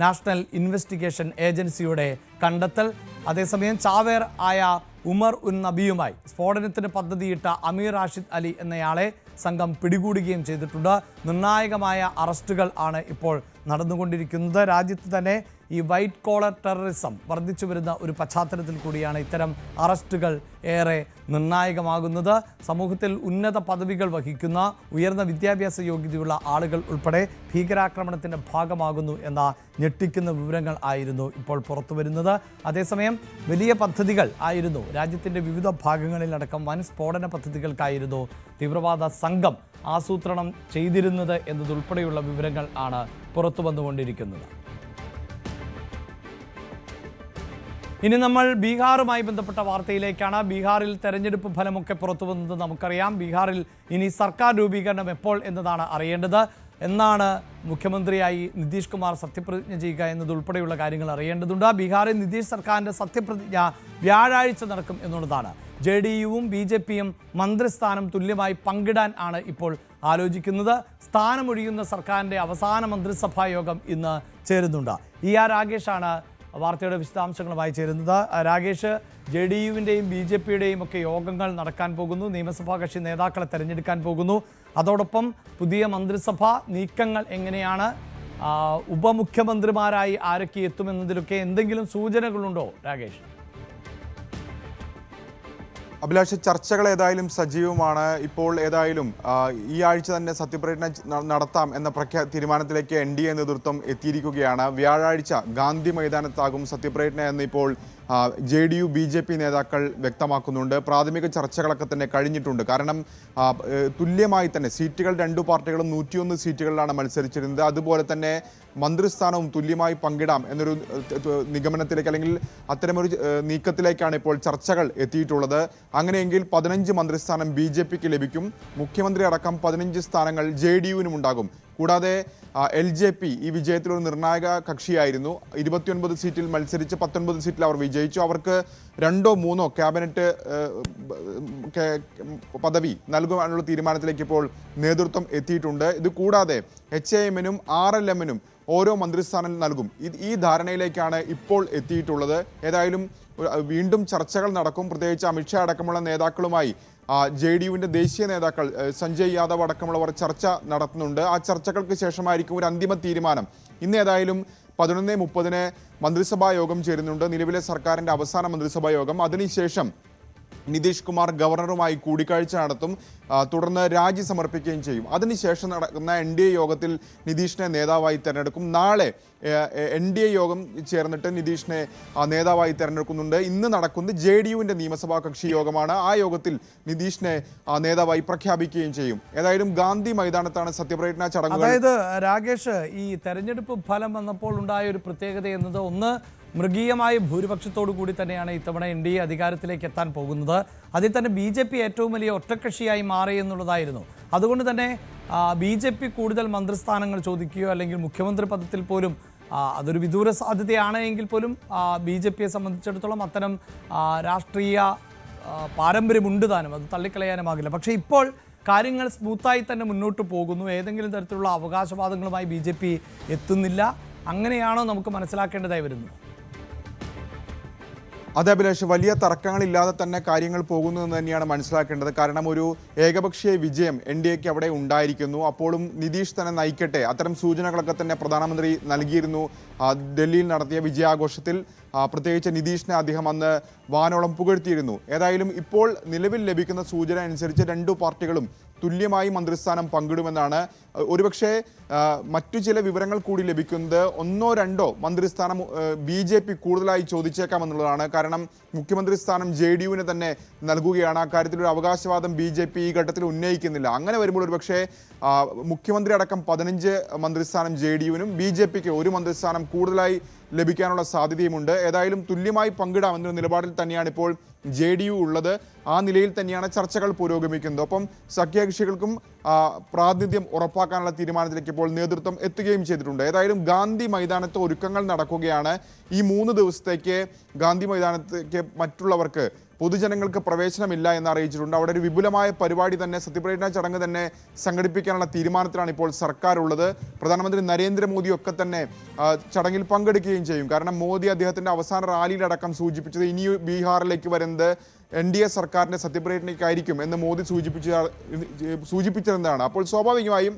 നാഷണൽ ഇൻവെസ്റ്റിഗേഷൻ ഏജൻസിയുടെ കണ്ടെത്തൽ. അതേസമയം ചാവേർ ആയ ഉമർ ഉൻ നബിയുമായി സ്ഫോടനത്തിന് പദ്ധതിയിട്ട അമീർ റാഷിദ് അലി എന്നയാളെ സംഘം പിടികൂടുകയും ചെയ്തിട്ടുണ്ട്. നിർണായകമായ അറസ്റ്റുകൾ ആണ് ഇപ്പോൾ നടന്നുകൊണ്ടിരിക്കുന്നത്. രാജ്യത്ത് തന്നെ ഈ വൈറ്റ് കോളർ ടെററിസം വർദ്ധിച്ചു വരുന്ന ഒരു പശ്ചാത്തലത്തിൽ കൂടിയാണ് ഇത്തരം അറസ്റ്റുകൾ ഏറെ നിർണായകമാകുന്നത്. സമൂഹത്തിൽ ഉന്നത പദവികൾ വഹിക്കുന്ന ഉയർന്ന വിദ്യാഭ്യാസ യോഗ്യതയുള്ള ആളുകൾ ഉൾപ്പെടെ ഭീകരാക്രമണത്തിൻ്റെ ഭാഗമാകുന്നു എന്ന ഞെട്ടിക്കുന്ന വിവരങ്ങൾ ആയിരുന്നു ഇപ്പോൾ പുറത്തു വരുന്നത്. അതേസമയം വലിയ പദ്ധതികൾ ആയിരുന്നു രാജ്യത്തിൻ്റെ വിവിധ ഭാഗങ്ങളിലടക്കം വൻ സ്ഫോടന പദ്ധതികൾക്കായിരുന്നു തീവ്രവാദ സംഘം ആസൂത്രണം ചെയ്തിരുന്നത് എന്നതുൾപ്പെടെയുള്ള വിവരങ്ങൾ ആണ് പുറത്തു വന്നുകൊണ്ടിരിക്കുന്നത്. ഇനി നമ്മൾ ബീഹാറുമായി ബന്ധപ്പെട്ട വാർത്തയിലേക്കാണ്. ബീഹാറിൽ തെരഞ്ഞെടുപ്പ് ഫലമൊക്കെ പുറത്തു വന്നത് നമുക്കറിയാം. ബീഹാറിൽ ഇനി സർക്കാർ രൂപീകരണം എപ്പോൾ എന്നതാണ് അറിയേണ്ടത്. എന്നാണ് മുഖ്യമന്ത്രിയായി നിതീഷ് കുമാർ സത്യപ്രതിജ്ഞ ചെയ്യുക എന്നതുൾപ്പെടെയുള്ള കാര്യങ്ങൾ അറിയേണ്ടതുണ്ട്. ബീഹാറിൽ നിതീഷ് സർക്കാരിൻ്റെ സത്യപ്രതിജ്ഞ വ്യാഴാഴ്ച നടക്കും എന്നുള്ളതാണ്. JDUവും BJPയും മന്ത്രിസ്ഥാനം തുല്യമായി പങ്കിടാൻ ആണ് ഇപ്പോൾ ആലോചിക്കുന്നത്. സ്ഥാനമൊഴിയുന്ന സർക്കാരിൻ്റെ അവസാന മന്ത്രിസഭാ യോഗം ഇന്ന് ചേരുന്നുണ്ട്. ER രാഗേഷാണ് വാർത്തയുടെ വിശദാംശങ്ങളുമായി ചേരുന്നത്. രാഗേഷ്, JDUവിൻ്റെയും BJPയുടെയും ഒക്കെ യോഗങ്ങൾ നടക്കാൻ പോകുന്നു. നിയമസഭാ കക്ഷി നേതാക്കളെ തെരഞ്ഞെടുക്കാൻ പോകുന്നു. അതോടൊപ്പം പുതിയ മന്ത്രിസഭാ നീക്കങ്ങൾ എങ്ങനെയാണ്, ഉപമുഖ്യമന്ത്രിമാരായി ആരൊക്കെ എത്തുമെന്നതിലൊക്കെ എന്തെങ്കിലും സൂചനകളുണ്ടോ രാഗേഷ്? അഭിലാഷ്, ചർച്ചകൾ ഏതായാലും സജീവമാണ്. ഇപ്പോൾ ഏതായാലും ഈ ആഴ്ച തന്നെ സത്യപ്രതിജ്ഞ നടത്താം എന്ന തീരുമാനത്തിലേക്ക് NDA നേതൃത്വം എത്തിയിരിക്കുകയാണ്. വ്യാഴാഴ്ച ഗാന്ധി മൈതാനത്താകും സത്യപ്രതിജ്ഞ എന്ന് ഇപ്പോൾ JDU BJP നേതാക്കൾ വ്യക്തമാക്കുന്നുണ്ട്. പ്രാഥമിക ചർച്ചകളൊക്കെ തന്നെ കഴിഞ്ഞിട്ടുണ്ട്. കാരണം തുല്യമായി തന്നെ സീറ്റുകൾ 2 പാർട്ടികളും 101 സീറ്റുകളിലാണ് മത്സരിച്ചിരുന്നത്. അതുപോലെ തന്നെ മന്ത്രിസ്ഥാനവും തുല്യമായി പങ്കിടാം എന്നൊരു നിഗമനത്തിലേക്ക് അല്ലെങ്കിൽ അത്തരമൊരു നീക്കത്തിലേക്കാണ് ഇപ്പോൾ ചർച്ചകൾ എത്തിയിട്ടുള്ളത്. അങ്ങനെയെങ്കിൽ 15 മന്ത്രിസ്ഥാനം BJPക്ക് ലഭിക്കും. മുഖ്യമന്ത്രി അടക്കം 15 സ്ഥാനങ്ങൾ JDUവിനും ഉണ്ടാകും. കൂടാതെ LJP ഈ വിജയത്തിൽ ഒരു നിർണായക കക്ഷിയായിരുന്നു. 29 സീറ്റിൽ മത്സരിച്ച് 19 സീറ്റിൽ അവർ വിജയിച്ചു. അവർക്ക് 2 or 3 ക്യാബിനറ്റ് പദവി നൽകുവാനുള്ള തീരുമാനത്തിലേക്ക് ഇപ്പോൾ നേതൃത്വം എത്തിയിട്ടുണ്ട്. ഇത് കൂടാതെ HAMനും RLMനും ഓരോ മന്ത്രിസ്ഥാനം നൽകും. ഈ ധാരണയിലേക്കാണ് ഇപ്പോൾ എത്തിയിട്ടുള്ളത്. ഏതായാലും വീണ്ടും ചർച്ചകൾ നടക്കും. പ്രത്യേകിച്ച് അമിത്ഷാ അടക്കമുള്ള നേതാക്കളുമായി JDUവിൻ്റെ ദേശീയ നേതാക്കൾ സഞ്ജയ് യാദവ് അടക്കമുള്ളവർ ചർച്ച നടത്തുന്നുണ്ട്. ആ ചർച്ചകൾക്ക് ശേഷമായിരിക്കും ഒരു അന്തിമ തീരുമാനം. ഇന്ന് ഏതായാലും 11:30 മന്ത്രിസഭാ യോഗം ചേരുന്നുണ്ട്. നിലവിലെ സർക്കാരിൻ്റെ അവസാന മന്ത്രിസഭാ യോഗം. അതിനുശേഷം നിതീഷ് കുമാർ ഗവർണറുമായി കൂടിക്കാഴ്ച നടത്തും. തുടർന്ന് രാജി സമർപ്പിക്കുകയും ചെയ്യും. അതിനുശേഷം നടക്കുന്ന NDA യോഗത്തിൽ നിതീഷിനെ നേതാവായി തിരഞ്ഞെടുക്കും. നാളെ NDA യോഗം ചേർന്നിട്ട് നിതീഷിനെ നേതാവായി തിരഞ്ഞെടുക്കുന്നുണ്ട്. ഇന്ന് നടക്കുന്നത് JDUവിൻ്റെ നിയമസഭാ കക്ഷി യോഗമാണ്. ആ യോഗത്തിൽ നിതീഷിനെ നേതാവായി പ്രഖ്യാപിക്കുകയും ചെയ്യും. ഏതായാലും ഗാന്ധി മൈതാനത്താണ് സത്യപ്രതിജ്ഞാ ചടങ്ങുകൾ. അതായത് രാകേഷ്, ഈ തെരഞ്ഞെടുപ്പ് ഫലം വന്നപ്പോൾ ഉണ്ടായ ഒരു പ്രത്യേകത എന്നത് ഒന്ന്, മൃഗീയമായ ഭൂരിപക്ഷത്തോടു കൂടി തന്നെയാണ് ഇത്തവണ NDA അധികാരത്തിലേക്ക് എത്താൻ പോകുന്നത്. അതിൽ തന്നെ BJP ഏറ്റവും വലിയ ഒറ്റക്കക്ഷിയായി മാറി എന്നുള്ളതായിരുന്നു. അതുകൊണ്ട് തന്നെ BJP കൂടുതൽ മന്ത്രിസ്ഥാനങ്ങൾ ചോദിക്കുകയോ അല്ലെങ്കിൽ മുഖ്യമന്ത്രി പദത്തിൽ പോലും അതൊരു വിദൂര സാധ്യതയാണ് എങ്കിൽ പോലും BJPയെ സംബന്ധിച്ചിടത്തോളം അത്തരം രാഷ്ട്രീയ പാരമ്പര്യമുണ്ട് താനും, അത് തള്ളിക്കളയാനുമാകില്ല. പക്ഷേ ഇപ്പോൾ കാര്യങ്ങൾ സ്മൂത്തായി തന്നെ മുന്നോട്ട് പോകുന്നു. ഏതെങ്കിലും തരത്തിലുള്ള അവകാശവാദങ്ങളുമായി BJP എത്തുന്നില്ല. അങ്ങനെയാണോ നമുക്ക് മനസ്സിലാക്കേണ്ടതായി വരുന്നത്? അതെ അഭിലാഷ്, വലിയ തർക്കങ്ങളില്ലാതെ തന്നെ കാര്യങ്ങൾ പോകുന്നു എന്ന് തന്നെയാണ് മനസ്സിലാക്കേണ്ടത്. കാരണം ഒരു ഏകപക്ഷീയ വിജയം NDAക്ക് അവിടെ ഉണ്ടായിരിക്കുന്നു. അപ്പോഴും നിതീഷ് തന്നെ നയിക്കട്ടെ, അത്തരം സൂചനകളൊക്കെ തന്നെ പ്രധാനമന്ത്രി നൽകിയിരുന്നു. ഡൽഹിയിൽ നടത്തിയ വിജയാഘോഷത്തിൽ പ്രത്യേകിച്ച് നിതീഷിനെ അദ്ദേഹം അന്ന് വാനോളം പുകഴ്ത്തിയിരുന്നു. ഏതായാലും ഇപ്പോൾ നിലവിൽ ലഭിക്കുന്ന സൂചന അനുസരിച്ച് രണ്ടു പാർട്ടികളും തുല്യമായി മന്ത്രിസ്ഥാനം പങ്കിടുമെന്നാണ്. ഒരുപക്ഷെ മറ്റു ചില വിവരങ്ങൾ കൂടി ലഭിക്കുന്നത് 1-2 മന്ത്രിസ്ഥാനം BJP കൂടുതലായി ചോദിച്ചേക്കാമെന്നുള്ളതാണ്. കാരണം മുഖ്യമന്ത്രി സ്ഥാനം JDUവിന് തന്നെ നൽകുകയാണ്. അക്കാര്യത്തിലൊരു അവകാശവാദം BJP ഈ ഘട്ടത്തിൽ ഉന്നയിക്കുന്നില്ല. അങ്ങനെ വരുമ്പോൾ ഒരുപക്ഷെ മുഖ്യമന്ത്രി അടക്കം 15 മന്ത്രിസ്ഥാനം JDUവിനും BJPക്ക് 1 മന്ത്രിസ്ഥാനം കൂടുതലായി ലഭിക്കാനുള്ള സാധ്യതയുമുണ്ട്. ഏതായാലും തുല്യമായി പങ്കിടാമെന്നൊരു നിലപാടിൽ തന്നെയാണ് ഇപ്പോൾ JDU ഉള്ളത്. ആ നിലയിൽ തന്നെയാണ് ചർച്ചകൾ പുരോഗമിക്കുന്നത്. ഒപ്പം സഖ്യകക്ഷികൾക്കും പ്രാതിനിധ്യം ഉറപ്പാക്കാനുള്ള തീരുമാനത്തിലേക്ക് ഇപ്പോൾ നേതൃത്വം എത്തുകയും ചെയ്തിട്ടുണ്ട്. ഏതായാലും ഗാന്ധി മൈതാനത്ത് ഒരുക്കങ്ങൾ നടക്കുകയാണ്. ഈ 3 ദിവസത്തേക്ക് ഗാന്ധി മൈതാനത്തേക്ക് മറ്റുള്ളവർക്ക് പൊതുജനങ്ങൾക്ക് പ്രവേശനമില്ല എന്ന് അറിയിച്ചിട്ടുണ്ട്. അവിടെ ഒരു വിപുലമായ പരിപാടി തന്നെ, സത്യപ്രതിജ്ഞാ ചടങ്ങ് തന്നെ സംഘടിപ്പിക്കാനുള്ള തീരുമാനത്തിലാണ് ഇപ്പോൾ സർക്കാർ ഉള്ളത്. പ്രധാനമന്ത്രി നരേന്ദ്രമോദി ഒക്കെ തന്നെ ചടങ്ങിൽ പങ്കെടുക്കുകയും ചെയ്യും. കാരണം മോദി അദ്ദേഹത്തിൻ്റെ അവസാന റാലിയിലടക്കം സൂചിപ്പിച്ചത് ഇനി ബീഹാറിലേക്ക് വരുന്നത് NDA സർക്കാരിൻ്റെ സത്യപ്രതിജ്ഞയ്ക്കായിരിക്കും എന്ന് മോദി സൂചിപ്പിച്ചിരുന്നതാണ്. അപ്പോൾ സ്വാഭാവികമായും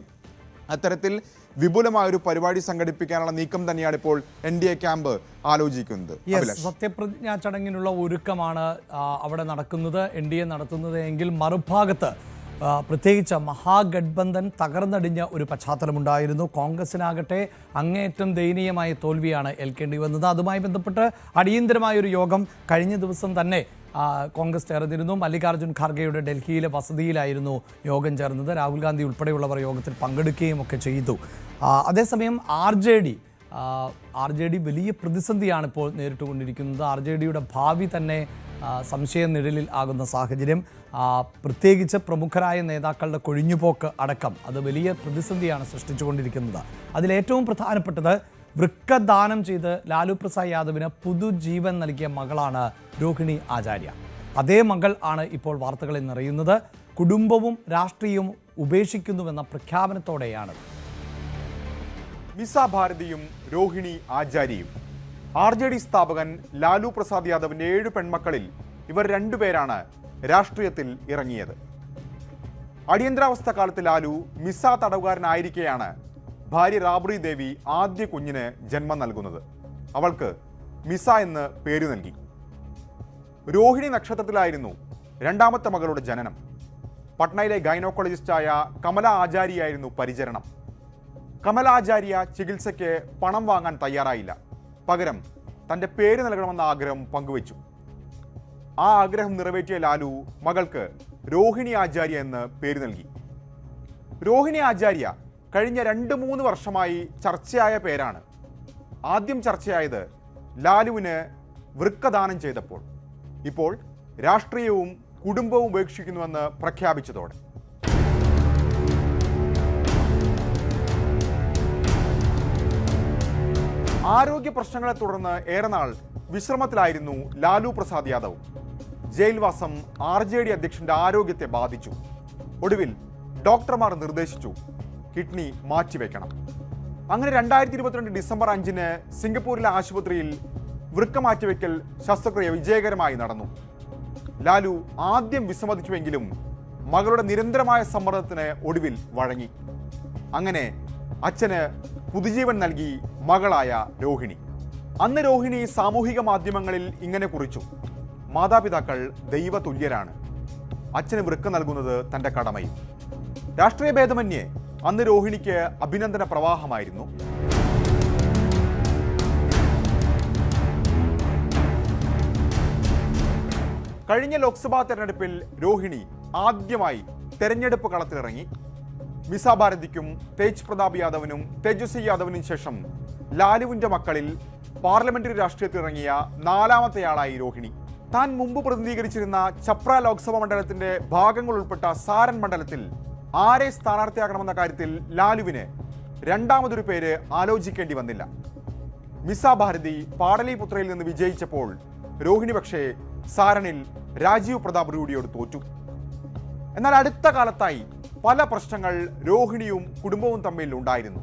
അത്തരത്തിൽ വിപുലമായൊരു പരിപാടി സംഘടിപ്പിക്കാനുള്ള നീക്കം തന്നെയാണ് ഇപ്പോൾ NDA ക്യാമ്പ് ആലോചിക്കുന്നത്. സത്യപ്രതിജ്ഞാ ചടങ്ങിനുള്ള ഒരുക്കമാണ് അവിടെ നടക്കുന്നത്, NDA നടത്തുന്നത് എങ്കിൽ മറുഭാഗത്ത് പ്രത്യേകിച്ച് മഹാഗഡ്ബന്ധൻ തകർന്നടിഞ്ഞ ഒരു പശ്ചാത്തലമുണ്ടായിരുന്നു. കോൺഗ്രസിനാകട്ടെ അങ്ങേയറ്റം ദയനീയമായ തോൽവിയാണ് ഏൽക്കേണ്ടി വന്നത്. അതുമായി ബന്ധപ്പെട്ട് അടിയന്തരമായൊരു യോഗം കഴിഞ്ഞ ദിവസം തന്നെ കോൺഗ്രസ് ചേർന്നിരുന്നു. മല്ലികാർജ്ജുൻ ഖാർഗെയുടെ ഡൽഹിയിലെ വസതിയിലായിരുന്നു യോഗം ചേർന്നത്. രാഹുൽ ഗാന്ധി ഉൾപ്പെടെയുള്ളവർ യോഗത്തിൽ പങ്കെടുക്കുകയും ഒക്കെ ചെയ്തു. അതേസമയം RJD വലിയ പ്രതിസന്ധിയാണ് ഇപ്പോൾ നേരിട്ടുകൊണ്ടിരിക്കുന്നത്. RJDയുടെ ഭാവി തന്നെ സംശയ നിഴലിൽ ആകുന്ന സാഹചര്യം, പ്രത്യേകിച്ച് പ്രമുഖരായ നേതാക്കളുടെ കൊഴിഞ്ഞുപോക്ക് അടക്കം അത് വലിയ പ്രതിസന്ധിയാണ് സൃഷ്ടിച്ചുകൊണ്ടിരിക്കുന്നത്. അതിലേറ്റവും പ്രധാനപ്പെട്ടത് വൃക്ക ദാനം ചെയ്ത് ലാലു പ്രസാദ് യാദവിന് പുതുജീവൻ നൽകിയ മകളാണ് രോഹിണി ആചാര്യ. അതേ മകൾ ആണ് ഇപ്പോൾ വാർത്തകളിൽ നിറയുന്നത്. കുടുംബവും രാഷ്ട്രീയവും ഉപേക്ഷിക്കുന്നുവെന്ന പ്രഖ്യാപനത്തോടെയാണ്. മിസ ഭാരതിയും രോഹിണി ആചാര്യയും RJD സ്ഥാപകൻ ലാലു പ്രസാദ് യാദവിൻ്റെ 7 പെൺമക്കളിൽ ഇവർ 2 പേരാണ് രാഷ്ട്രീയത്തിൽ ഇറങ്ങിയത്. അടിയന്തരാവസ്ഥ കാലത്ത് ലാലു മിസ തടവുകാരനായിരിക്കെയാണ് ഭാര്യ രാബ്രി ദേവി ആദ്യ കുഞ്ഞിന് ജന്മം നൽകുന്നത്. അവൾക്ക് മിസ എന്ന് പേര് നൽകി. രോഹിണി നക്ഷത്രത്തിലായിരുന്നു രണ്ടാമത്തെ മകളുടെ ജനനം. പട്നയിലെ ഗൈനോക്കോളജിസ്റ്റായ കമല ആചാര്യയായിരുന്നു പരിചരണം. കമല ആചാര്യ ചികിത്സയ്ക്ക് പണം വാങ്ങാൻ തയ്യാറായില്ല. പകരം തൻ്റെ പേര് നൽകണമെന്ന ആഗ്രഹം പങ്കുവച്ചു. ആ ആഗ്രഹം നിറവേറ്റിയ ലാലു മകൾക്ക് രോഹിണി ആചാര്യ എന്ന് പേര് നൽകി. രോഹിണി ആചാര്യ കഴിഞ്ഞ 2-3 വർഷമായി ചർച്ചയായ പേരാണ്. ആദ്യം ചർച്ചയായത് ലാലുവിന് വൃക്കദാനം ചെയ്തപ്പോൾ, ഇപ്പോൾ രാഷ്ട്രീയവും കുടുംബവും ഉപേക്ഷിക്കുന്നുവെന്ന് പ്രഖ്യാപിച്ചതോടെ. ആരോഗ്യ പ്രശ്നങ്ങളെ തുടർന്ന് ഏറെ നാൾ വിശ്രമത്തിലായിരുന്നു ലാലു പ്രസാദ് യാദവ്. ജയിൽവാസം RJD അധ്യക്ഷന്റെ ആരോഗ്യത്തെ ബാധിച്ചു. ഒടുവിൽ ഡോക്ടർമാർ നിർദ്ദേശിച്ചു കിഡ്നി മാറ്റിവെക്കണം. അങ്ങനെ 2022 ഡിസംബർ 5-ന് സിംഗപ്പൂരിലെ ആശുപത്രിയിൽ വൃക്ക മാറ്റിവെക്കൽ ശസ്ത്രക്രിയ വിജയകരമായി നടന്നു. ലാലു ആദ്യം വിസമ്മതിച്ചുവെങ്കിലും മകളുടെ നിരന്തരമായ സമ്മർദ്ദത്തിന് ഒടുവിൽ വഴങ്ങി. അങ്ങനെ അച്ഛന് പുതുജീവൻ നൽകി മകളായ രോഹിണി. അന്ന് രോഹിണി സാമൂഹിക മാധ്യമങ്ങളിൽ ഇങ്ങനെ കുറിച്ചു: മാതാപിതാക്കൾ ദൈവതുല്യരാണ്, അച്ഛന് വൃക്ക നൽകുന്നത് തൻ്റെ കടമയും. രാഷ്ട്രീയ ഭേദമന്യേ അന്ന് രോഹിണിക്ക് അഭിനന്ദന പ്രവാഹമായിരുന്നു. കഴിഞ്ഞ ലോക്സഭാ തെരഞ്ഞെടുപ്പിൽ രോഹിണി ആദ്യമായി തെരഞ്ഞെടുപ്പ് കളത്തിലിറങ്ങി. മിസ ഭാരതിക്കും തേജ് പ്രതാപ് യാദവിനും തേജസ്വി യാദവിനും ശേഷം ലാലുവിന്റെ മക്കളിൽ പാർലമെന്ററി രാഷ്ട്രീയത്തിലിറങ്ങിയ 4ാമത്തെയാളായി രോഹിണി. താൻ മുമ്പ് പ്രതിനിധീകരിച്ചിരുന്ന ചപ്ര ലോക്സഭാ മണ്ഡലത്തിന്റെ ഭാഗങ്ങൾ ഉൾപ്പെട്ട സാരൻ മണ്ഡലത്തിൽ ആരെ സ്ഥാനാർത്ഥിയാക്കണമെന്ന കാര്യത്തിൽ ലാലുവിന് രണ്ടാമതൊരു പേര് ആലോചിക്കേണ്ടി വന്നില്ല. മിസ ഭാരതി പാടലിപുത്രയിൽ നിന്ന് വിജയിച്ചപ്പോൾ രോഹിണി പക്ഷേ സാരണിൽ രാജീവ് പ്രതാപ് റൂഡിയോട് തോറ്റു. എന്നാൽ അടുത്ത കാലത്തായി പല പ്രശ്നങ്ങൾ രോഹിണിയും കുടുംബവും തമ്മിൽ ഉണ്ടായിരുന്നു.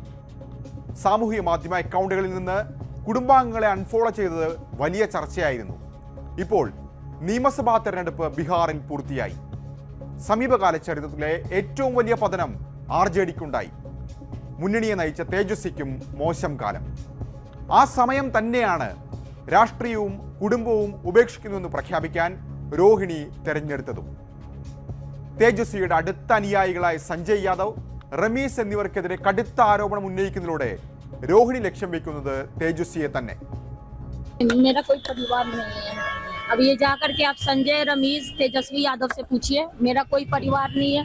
സാമൂഹിക മാധ്യമ അക്കൗണ്ടുകളിൽ നിന്ന് കുടുംബാംഗങ്ങളെ അൺഫോളോ ചെയ്തത് വലിയ ചർച്ചയായിരുന്നു. ഇപ്പോൾ നിയമസഭാ തെരഞ്ഞെടുപ്പ് ബീഹാറിൽ പൂർത്തിയായി. സമീപകാല ചരിത്രത്തിലെ ഏറ്റവും വലിയ പതനം RJDക്കുണ്ടായി. മുന്നണിയെ നയിച്ച തേജസ്വിക്കും മോശം കാലം. ആ സമയം തന്നെയാണ് രാഷ്ട്രീയവും കുടുംബവും ഉപേക്ഷിക്കുന്നുവെന്ന് പ്രഖ്യാപിക്കാൻ രോഹിണി തെരഞ്ഞെടുത്തതും. തേജസ്വിയുടെ അടുത്ത അനുയായികളായ സഞ്ജയ് യാദവ്, റമീസ് എന്നിവർക്കെതിരെ കടുത്ത ആരോപണം ഉന്നയിക്കുന്നതിലൂടെ രോഹിണി ലക്ഷ്യം വെക്കുന്നത് തേജസ്വിയെ തന്നെ. मेरा कोई परिवार नहीं है। अब ये जाकर के आप संजय, रमीज, तेजस्वी यादव से पूछिए, मेरा कोई परिवार नहीं है।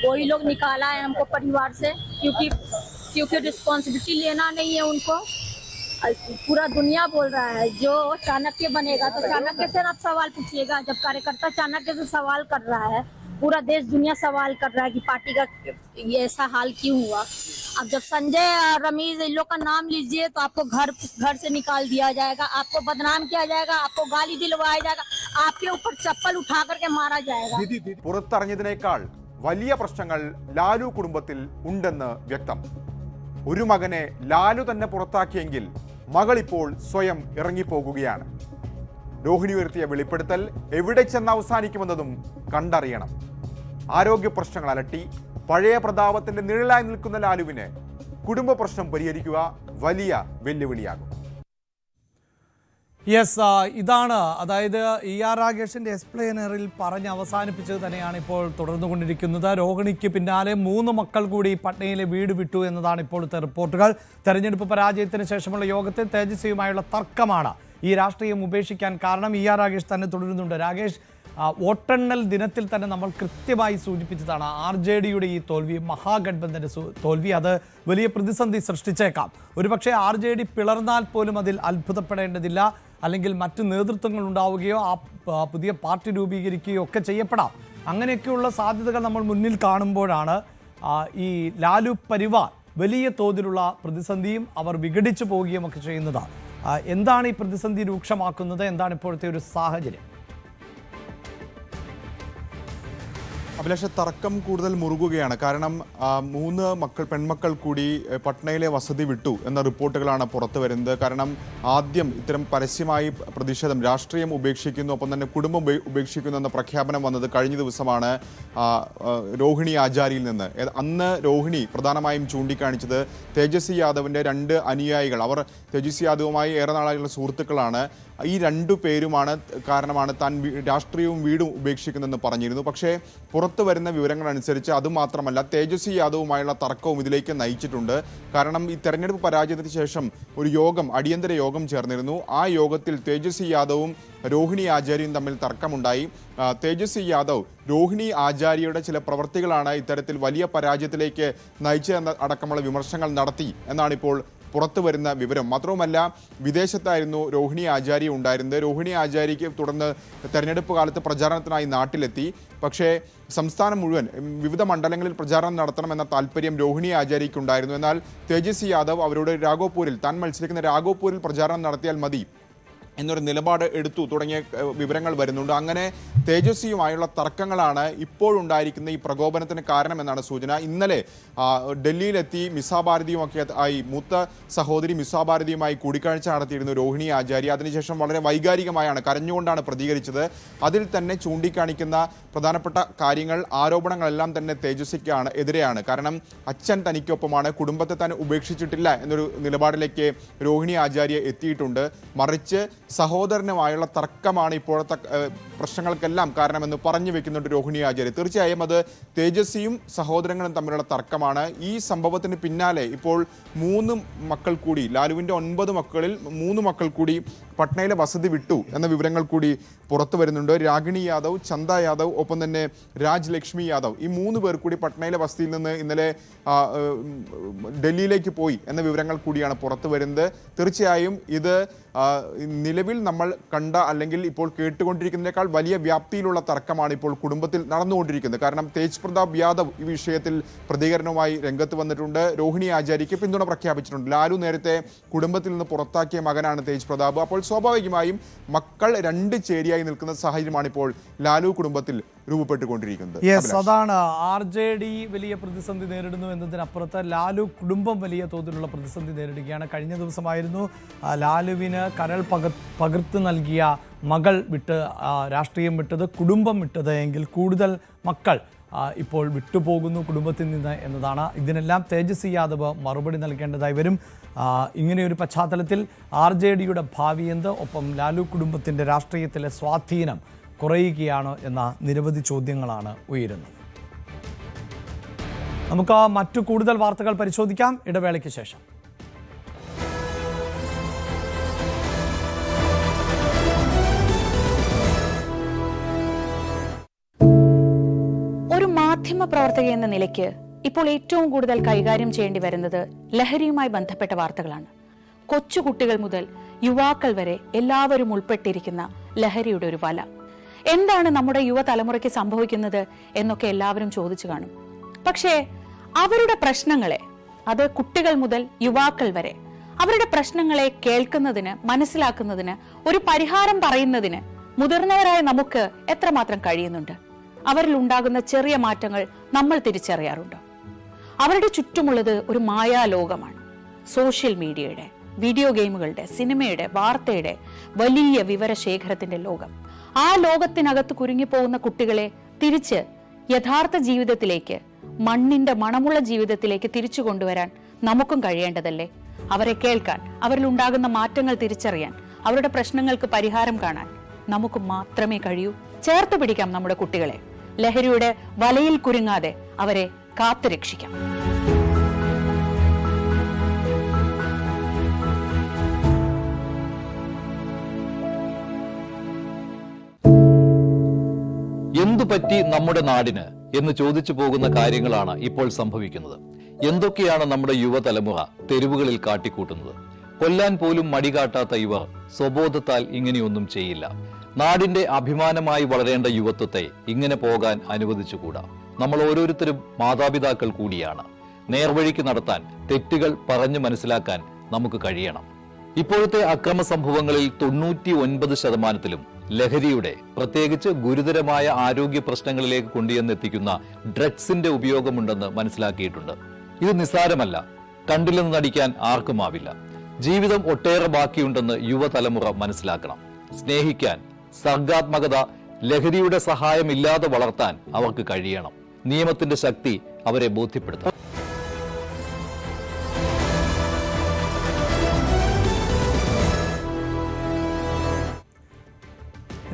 वही लोग निकाला है हमको परिवार से, क्योंकि रिस्पॉन्सिबिलिटी लेना नहीं है उनको। पूरा दुनिया बोल रहा है जो चाणक्य बनेगा तो चाणक्य से आप सवाल पूछिएगा। जब कार्यकर्ता चाणक्य से सवाल कर रहा है, पूरा देश दुनिया सवाल कर रहा है कि पार्टी का ये ऐसा हाल क्यों हुआ। अब जब संजय और रमीज इन लोग का नाम लीजिए तो आपको घर से निकाल दिया जाएगा, आपको बदनाम किया जाएगा, आपको गाली दिलवाया जाएगा, आपके ऊपर चप्पल उठा करके मारा जाएगा। പുറത്തറിഞ്ഞതിനേക്കാൾ വലിയ പ്രശ്നങ്ങൾ ലാലു കുടുംബത്തിൽ ഉണ്ടെന്ന് വ്യക്തം. ഒരു മകനെ ലാലു തന്നെ പുറത്താക്കിയെങ്കിൽ മകൾ ഇപ്പോൾ സ്വയം ഇറങ്ങിപ്പോകുകയാണ്. രോഹിണി ഉയർത്തിയ വെളിപ്പെടുത്തൽ എവിടെ ചെന്ന് അവസാനിക്കുമെന്നതും കണ്ടറിയണം. ആരോഗ്യ പ്രശ്നങ്ങൾ അലട്ടി പഴയ പ്രതാപത്തിന്റെ നിഴലായി നിൽക്കുന്ന ലാലുവിന് കുടുംബ പ്രശ്നം പരിഹരിക്കുക വലിയ വെല്ലുവിളിയാകും. യെസ്, ഇതാണ്, അതായത് ER രാഗേഷിന്റെ എക്സ്പ്ലെയിനറിൽ പറഞ്ഞ് അവസാനിപ്പിച്ചത് തന്നെയാണ് ഇപ്പോൾ തുടർന്നുകൊണ്ടിരിക്കുന്നത്. രോഹിണിക്ക് പിന്നാലെ 3 മക്കൾ കൂടി പട്നയിലെ വീട് വിട്ടു എന്നതാണ് ഇപ്പോഴത്തെ റിപ്പോർട്ടുകൾ. തെരഞ്ഞെടുപ്പ് പരാജയത്തിന് ശേഷമുള്ള യോഗത്തിൽ തേജസ്വിയുമായുള്ള തർക്കമാണ് ഈ രാഷ്ട്രീയം ഉപേക്ഷിക്കാൻ കാരണം. ER രാഗേഷ് തന്നെ തുടരുന്നുണ്ട്. രാഗേഷ്, വോട്ടെണ്ണൽ ദിനത്തിൽ തന്നെ നമ്മൾ കൃത്യമായി സൂചിപ്പിച്ചതാണ് RJDയുടെ ഈ തോൽവി, മഹാഗഠബന്ധന്റെ തോൽവി, അത് വലിയ പ്രതിസന്ധി സൃഷ്ടിച്ചേക്കാം. ഒരുപക്ഷെ RJD പിളർന്നാൽ പോലും അതിൽ അത്ഭുതപ്പെടേണ്ടതില്ല, അല്ലെങ്കിൽ മറ്റ് നേതൃത്വങ്ങൾ ഉണ്ടാവുകയോ ആ പുതിയ പാർട്ടി രൂപീകരിക്കുകയോ ഒക്കെ ചെയ്യപ്പെടാം. അങ്ങനെയൊക്കെയുള്ള സാധ്യതകൾ നമ്മൾ മുന്നിൽ കാണുമ്പോഴാണ് ഈ ലാലു പരിവാർ വലിയ തോതിലുള്ള പ്രതിസന്ധിയും അവർ വിഘടിച്ചു പോവുകയും ഒക്കെ ചെയ്യുന്നത്. എന്താണ് ഈ പ്രതിസന്ധി രൂക്ഷമാക്കുന്നത്? എന്താണ് ഇപ്പോഴത്തെ ഒരു സാഹചര്യം? അഭിലാഷ, തർക്കം കൂടുതൽ മുറുകുകയാണ്. കാരണം 3 പെൺമക്കൾ കൂടി പട്നയിലെ വസതി വിട്ടു എന്ന റിപ്പോർട്ടുകളാണ് പുറത്തു വരുന്നത്. കാരണം ആദ്യം ഇത്തരം പരസ്യമായി പ്രതിഷേധം, രാഷ്ട്രീയം ഉപേക്ഷിക്കുന്നു, ഒപ്പം തന്നെ കുടുംബം ഉപേക്ഷിക്കുന്നു എന്ന പ്രഖ്യാപനം വന്നത് കഴിഞ്ഞ ദിവസമാണ് രോഹിണി ആചാരിയിൽ നിന്ന്. അന്ന് രോഹിണി പ്രധാനമായും ചൂണ്ടിക്കാണിച്ചത് തേജസ്വി യാദവിൻ്റെ 2 അനുയായികൾ, അവർ തേജസ്വി യാദവുമായി ഏറെ നാളായുള്ള സുഹൃത്തുക്കളാണ്, ഈ 2 പേരുമാണ് കാരണമാണ് താൻ രാഷ്ട്രീയവും വീടും ഉപേക്ഷിക്കുന്നതെന്ന് പറഞ്ഞിരുന്നു. പക്ഷേ പുറത്തു വരുന്ന വിവരങ്ങൾ അനുസരിച്ച് അതുമാത്രമല്ല, തേജസ്വി യാദവുമായുള്ള തർക്കവും ഇതിലേക്ക് നയിച്ചിട്ടുണ്ട്. കാരണം ഈ തെരഞ്ഞെടുപ്പ് പരാജയത്തിന് ശേഷം ഒരു യോഗം, അടിയന്തര യോഗം ചേർന്നിരുന്നു. ആ യോഗത്തിൽ തേജസ്വി യാദവും രോഹിണി ആചാര്യയും തമ്മിൽ തർക്കമുണ്ടായി. തേജസ്വി യാദവ് രോഹിണി ആചാര്യയുടെ ചില പ്രവൃത്തികളാണ് ഇത്തരത്തിൽ വലിയ പരാജയത്തിലേക്ക് നയിച്ചതെന്ന അടക്കമുള്ള വിമർശനങ്ങൾ നടത്തി എന്നാണിപ്പോൾ പുറത്തു വരുന്ന വിവരം. മാത്രവുമല്ല, വിദേശത്തായിരുന്നു രോഹിണി ആചാര്യ ഉണ്ടായിരുന്നത്. രോഹിണി ആചാര്യയ്ക്ക് തുടർന്ന് തെരഞ്ഞെടുപ്പ് കാലത്ത് പ്രചാരണത്തിനായി നാട്ടിലെത്തി. പക്ഷേ സംസ്ഥാനം മുഴുവൻ വിവിധ മണ്ഡലങ്ങളിൽ പ്രചാരണം നടത്തണമെന്ന താല്പര്യം രോഹിണി ആചാര്യയ്ക്കുണ്ടായിരുന്നു. എന്നാൽ തേജസ്വി യാദവ് അവരോട് രാഘോപൂരിൽ, താൻ മത്സരിക്കുന്ന രാഘോപൂരിൽ പ്രചാരണം നടത്തിയാൽ മതി എന്നൊരു നിലപാട് എടുത്തു തുടങ്ങിയ വിവരങ്ങൾ വരുന്നുണ്ട്. അങ്ങനെ തേജസ്വിയുമായുള്ള തർക്കങ്ങളാണ് ഇപ്പോഴുണ്ടായിരിക്കുന്ന ഈ പ്രകോപനത്തിന് കാരണമെന്നാണ് സൂചന. ഇന്നലെ ഡൽഹിയിലെത്തി മിസാ ഭാരതിയുമൊക്കെ ആയി മൂത്ത സഹോദരി മിസാ ഭാരതിയുമായി കൂടിക്കാഴ്ച നടത്തിയിരുന്നു രോഹിണി ആചാര്യ. അതിനുശേഷം വളരെ വൈകാരികമായാണ്, കരഞ്ഞുകൊണ്ടാണ് പ്രതികരിച്ചത്. അതിൽ തന്നെ ചൂണ്ടിക്കാണിക്കുന്ന പ്രധാനപ്പെട്ട കാര്യങ്ങൾ, ആരോപണങ്ങളെല്ലാം തന്നെ തേജസ്വിക്കാണ് എതിരെയാണ്. കാരണം അച്ഛൻ തനിക്കൊപ്പമാണ്, കുടുംബത്തെ താൻ ഉപേക്ഷിച്ചിട്ടില്ല എന്നൊരു നിലപാടിലേക്ക് രോഹിണി ആചാര്യ എത്തിയിട്ടുണ്ട്. മറിച്ച് സഹോദരനുമായുള്ള തർക്കമാണ് ഇപ്പോഴത്തെ പ്രശ്നങ്ങൾക്കെല്ലാം കാരണമെന്ന് പറഞ്ഞു വെക്കുന്നുണ്ട് രോഹിണി ആചാര്യ. തീർച്ചയായും അത് തേജസ്വിയും സഹോദരങ്ങളും തമ്മിലുള്ള തർക്കമാണ്. ഈ സംഭവത്തിന് പിന്നാലെ ഇപ്പോൾ 3 മക്കൾ കൂടി, ലാലുവിൻ്റെ 9 മക്കളിൽ 3 മക്കൾ കൂടി പട്നയിലെ വസതി വിട്ടു എന്ന വിവരങ്ങൾ കൂടി പുറത്തു വരുന്നുണ്ട്. രാഗിണി യാദവ്, ചന്ദ യാദവ്, ഒപ്പം തന്നെ രാജ്ലക്ഷ്മി യാദവ്, ഈ 3 പേർ കൂടി പട്നയിലെ വസതിയിൽ നിന്ന് ഇന്നലെ ഡൽഹിയിലേക്ക് പോയി എന്ന വിവരങ്ങൾ കൂടിയാണ് പുറത്തു വരുന്നത്. തീർച്ചയായും ഇത് നിലവിൽ നമ്മൾ കണ്ട അല്ലെങ്കിൽ ഇപ്പോൾ കേട്ടുകൊണ്ടിരിക്കുന്നതിനേക്കാൾ വലിയ വ്യാപ്തിയിലുള്ള തർക്കമാണ് ഇപ്പോൾ കുടുംബത്തിൽ നടന്നുകൊണ്ടിരിക്കുന്നത്. കാരണം തേജ് പ്രതാപ് യാദവ് ഈ വിഷയത്തിൽ പ്രതികരണവുമായി രംഗത്ത് വന്നിട്ടുണ്ട്. രോഹിണി ആചാര്യയ്ക്ക് പിന്തുണ പ്രഖ്യാപിച്ചിട്ടുണ്ട്. ലാലു നേരത്തെ കുടുംബത്തിൽ നിന്ന് പുറത്താക്കിയ മകനാണ് തേജ് പ്രതാപ്. അപ്പോൾ സ്വാഭാവികമായും മക്കൾ 2 ചേരിയായി നിൽക്കുന്ന സാഹചര്യമാണ് ഇപ്പോൾ ലാലു കുടുംബത്തിൽ രൂപപ്പെട്ടുകൊണ്ടിരിക്കുന്നത്. അതാണ് RJD വലിയ പ്രതിസന്ധി നേരിടുന്നു എന്നതിനപ്പുറത്ത് ലാലു കുടുംബം വലിയ തോതിലുള്ള പ്രതിസന്ധി നേരിടുകയാണ്. കഴിഞ്ഞ ദിവസമായിരുന്നു ലാലുവിന് കരൾ പകർത്ത് നൽകിയ മകൾ വിട്ട് രാഷ്ട്രീയം വിട്ടത്, കുടുംബം വിട്ടത് എങ്കിൽ കൂടുതൽ മക്കൾ ഇപ്പോൾ വിട്ടുപോകുന്നു കുടുംബത്തിൽ നിന്ന് എന്നതാണ്. ഇതിനെല്ലാം തേജസ്വി യാദവ് മറുപടി നൽകേണ്ടതായി വരും. ഇങ്ങനെയൊരു പശ്ചാത്തലത്തിൽ RJDയുടെ ഭാവി എന്ത്, ഒപ്പം ലാലു കുടുംബത്തിൻ്റെ രാഷ്ട്രീയത്തിലെ സ്വാധീനം കുറയുകയാണ് എന്ന നിരവധി ചോദ്യങ്ങളാണ് ഉയരുന്നത്. നമുക്ക് മറ്റു കൂടുതൽ വാർത്തകൾ പരിശോധിക്കാം ഇടവേളയ്ക്ക് ശേഷം. ഒരു മാധ്യമ പ്രവർത്തക എന്ന നിലയ്ക്ക് ഇപ്പോൾ ഏറ്റവും കൂടുതൽ കൈകാര്യം ചെയ്യേണ്ടി വരുന്നത് ലഹരിയുമായി ബന്ധപ്പെട്ട വാർത്തകളാണ്. കൊച്ചുകുട്ടികൾ മുതൽ യുവാക്കൾ വരെ എല്ലാവരും ഉൾപ്പെട്ടിരിക്കുന്ന ലഹരിയുടെ ഒരു വല. എന്താണ് നമ്മുടെ യുവതലമുറയ്ക്ക് സംഭവിക്കുന്നത് എന്നൊക്കെ എല്ലാവരും ചോദിച്ചു കാണും. പക്ഷേ അവരുടെ പ്രശ്നങ്ങളെ, അത് കുട്ടികൾ മുതൽ യുവാക്കൾ വരെ, അവരുടെ പ്രശ്നങ്ങളെ കേൾക്കുന്നതിന്, മനസ്സിലാക്കുന്നതിന്, ഒരു പരിഹാരം പറയുന്നതിന് മുതിർന്നവരായ നമുക്ക് എത്രമാത്രം കഴിയുന്നുണ്ട്? അവരിൽ ഉണ്ടാകുന്ന ചെറിയ മാറ്റങ്ങൾ നമ്മൾ തിരിച്ചറിയാറുണ്ട്. അവരുടെ ചുറ്റുമുള്ളത് ഒരു മായാലോകമാണ്. സോഷ്യൽ മീഡിയയുടെ, വീഡിയോ ഗെയിമുകളുടെ, സിനിമയുടെ, വാർത്തയുടെ വലിയ വിവരശേഖരത്തിന്റെ ലോകം. ആ ലോകത്തിനകത്ത് കുരുങ്ങിപ്പോകുന്ന കുട്ടികളെ തിരിച്ച് യഥാർത്ഥ ജീവിതത്തിലേക്ക്, മണ്ണിന്റെ മണമുള്ള ജീവിതത്തിലേക്ക് തിരിച്ചു കൊണ്ടുവരാൻ നമുക്കും കഴിയേണ്ടതല്ലേ? അവരെ കേൾക്കാൻ, അവരിൽ ഉണ്ടാകുന്ന മാറ്റങ്ങൾ തിരിച്ചറിയാൻ, അവരുടെ പ്രശ്നങ്ങൾക്ക് പരിഹാരം കാണാൻ നമുക്ക് മാത്രമേ കഴിയൂ. ചേർത്ത് പിടിക്കാം നമ്മുടെ കുട്ടികളെ. ലഹരിയുടെ വലയിൽ കുരുങ്ങാതെ അവരെ കാത്തുരക്ഷിക്കാം. എന്തുപറ്റി നമ്മുടെ നാടിന് എന്ന് ചോദിച്ചു പോകുന്ന കാര്യങ്ങളാണ് ഇപ്പോൾ സംഭവിക്കുന്നത്. എന്തൊക്കെയാണ് നമ്മുടെ യുവതലമുറ തെരുവുകളിൽ കാട്ടിക്കൂട്ടുന്നത്? കൊല്ലാൻ പോലും മടികാട്ടാത്ത ഇവർ സ്വബോധത്താൽ ഇങ്ങനെയൊന്നും ചെയ്യില്ല. നാടിന്റെ അഭിമാനമായി വളരേണ്ട യുവത്വത്തെ ഇങ്ങനെ പോകാൻ അനുവദിച്ചുകൂടാ. നമ്മൾ ഓരോരുത്തരും മാതാപിതാക്കൾ കൂടിയാണ്. നേർവഴിക്ക് നടത്താൻ, തെറ്റുകൾ പറഞ്ഞു മനസ്സിലാക്കാൻ നമുക്ക് കഴിയണം. ഇപ്പോഴത്തെ അക്രമ സംഭവങ്ങളിൽ 99% ലഹരിയുടെ, പ്രത്യേകിച്ച് ഗുരുതരമായ ആരോഗ്യ പ്രശ്നങ്ങളിലേക്ക് കൊണ്ടുവന്നെത്തിക്കുന്ന ഡ്രഗ്സിന്റെ ഉപയോഗമുണ്ടെന്ന് മനസ്സിലാക്കിയിട്ടുണ്ട്. ഇത് നിസ്സാരമല്ല. കണ്ടില്ലെന്ന് നടിക്കാൻ ആർക്കുമാവില്ല. ജീവിതം ഒട്ടേറെ ബാക്കിയുണ്ടെന്ന് യുവതലമുറ മനസ്സിലാക്കണം. സ്നേഹിക്കാൻ, സർഗാത്മകത, ലഹരിയുടെ സഹായമില്ലാതെ വളർത്താൻ അവർക്ക് കഴിയണം. നിയമത്തിന്റെ ശക്തി അവരെ ബോധ്യപ്പെടുത്തണം.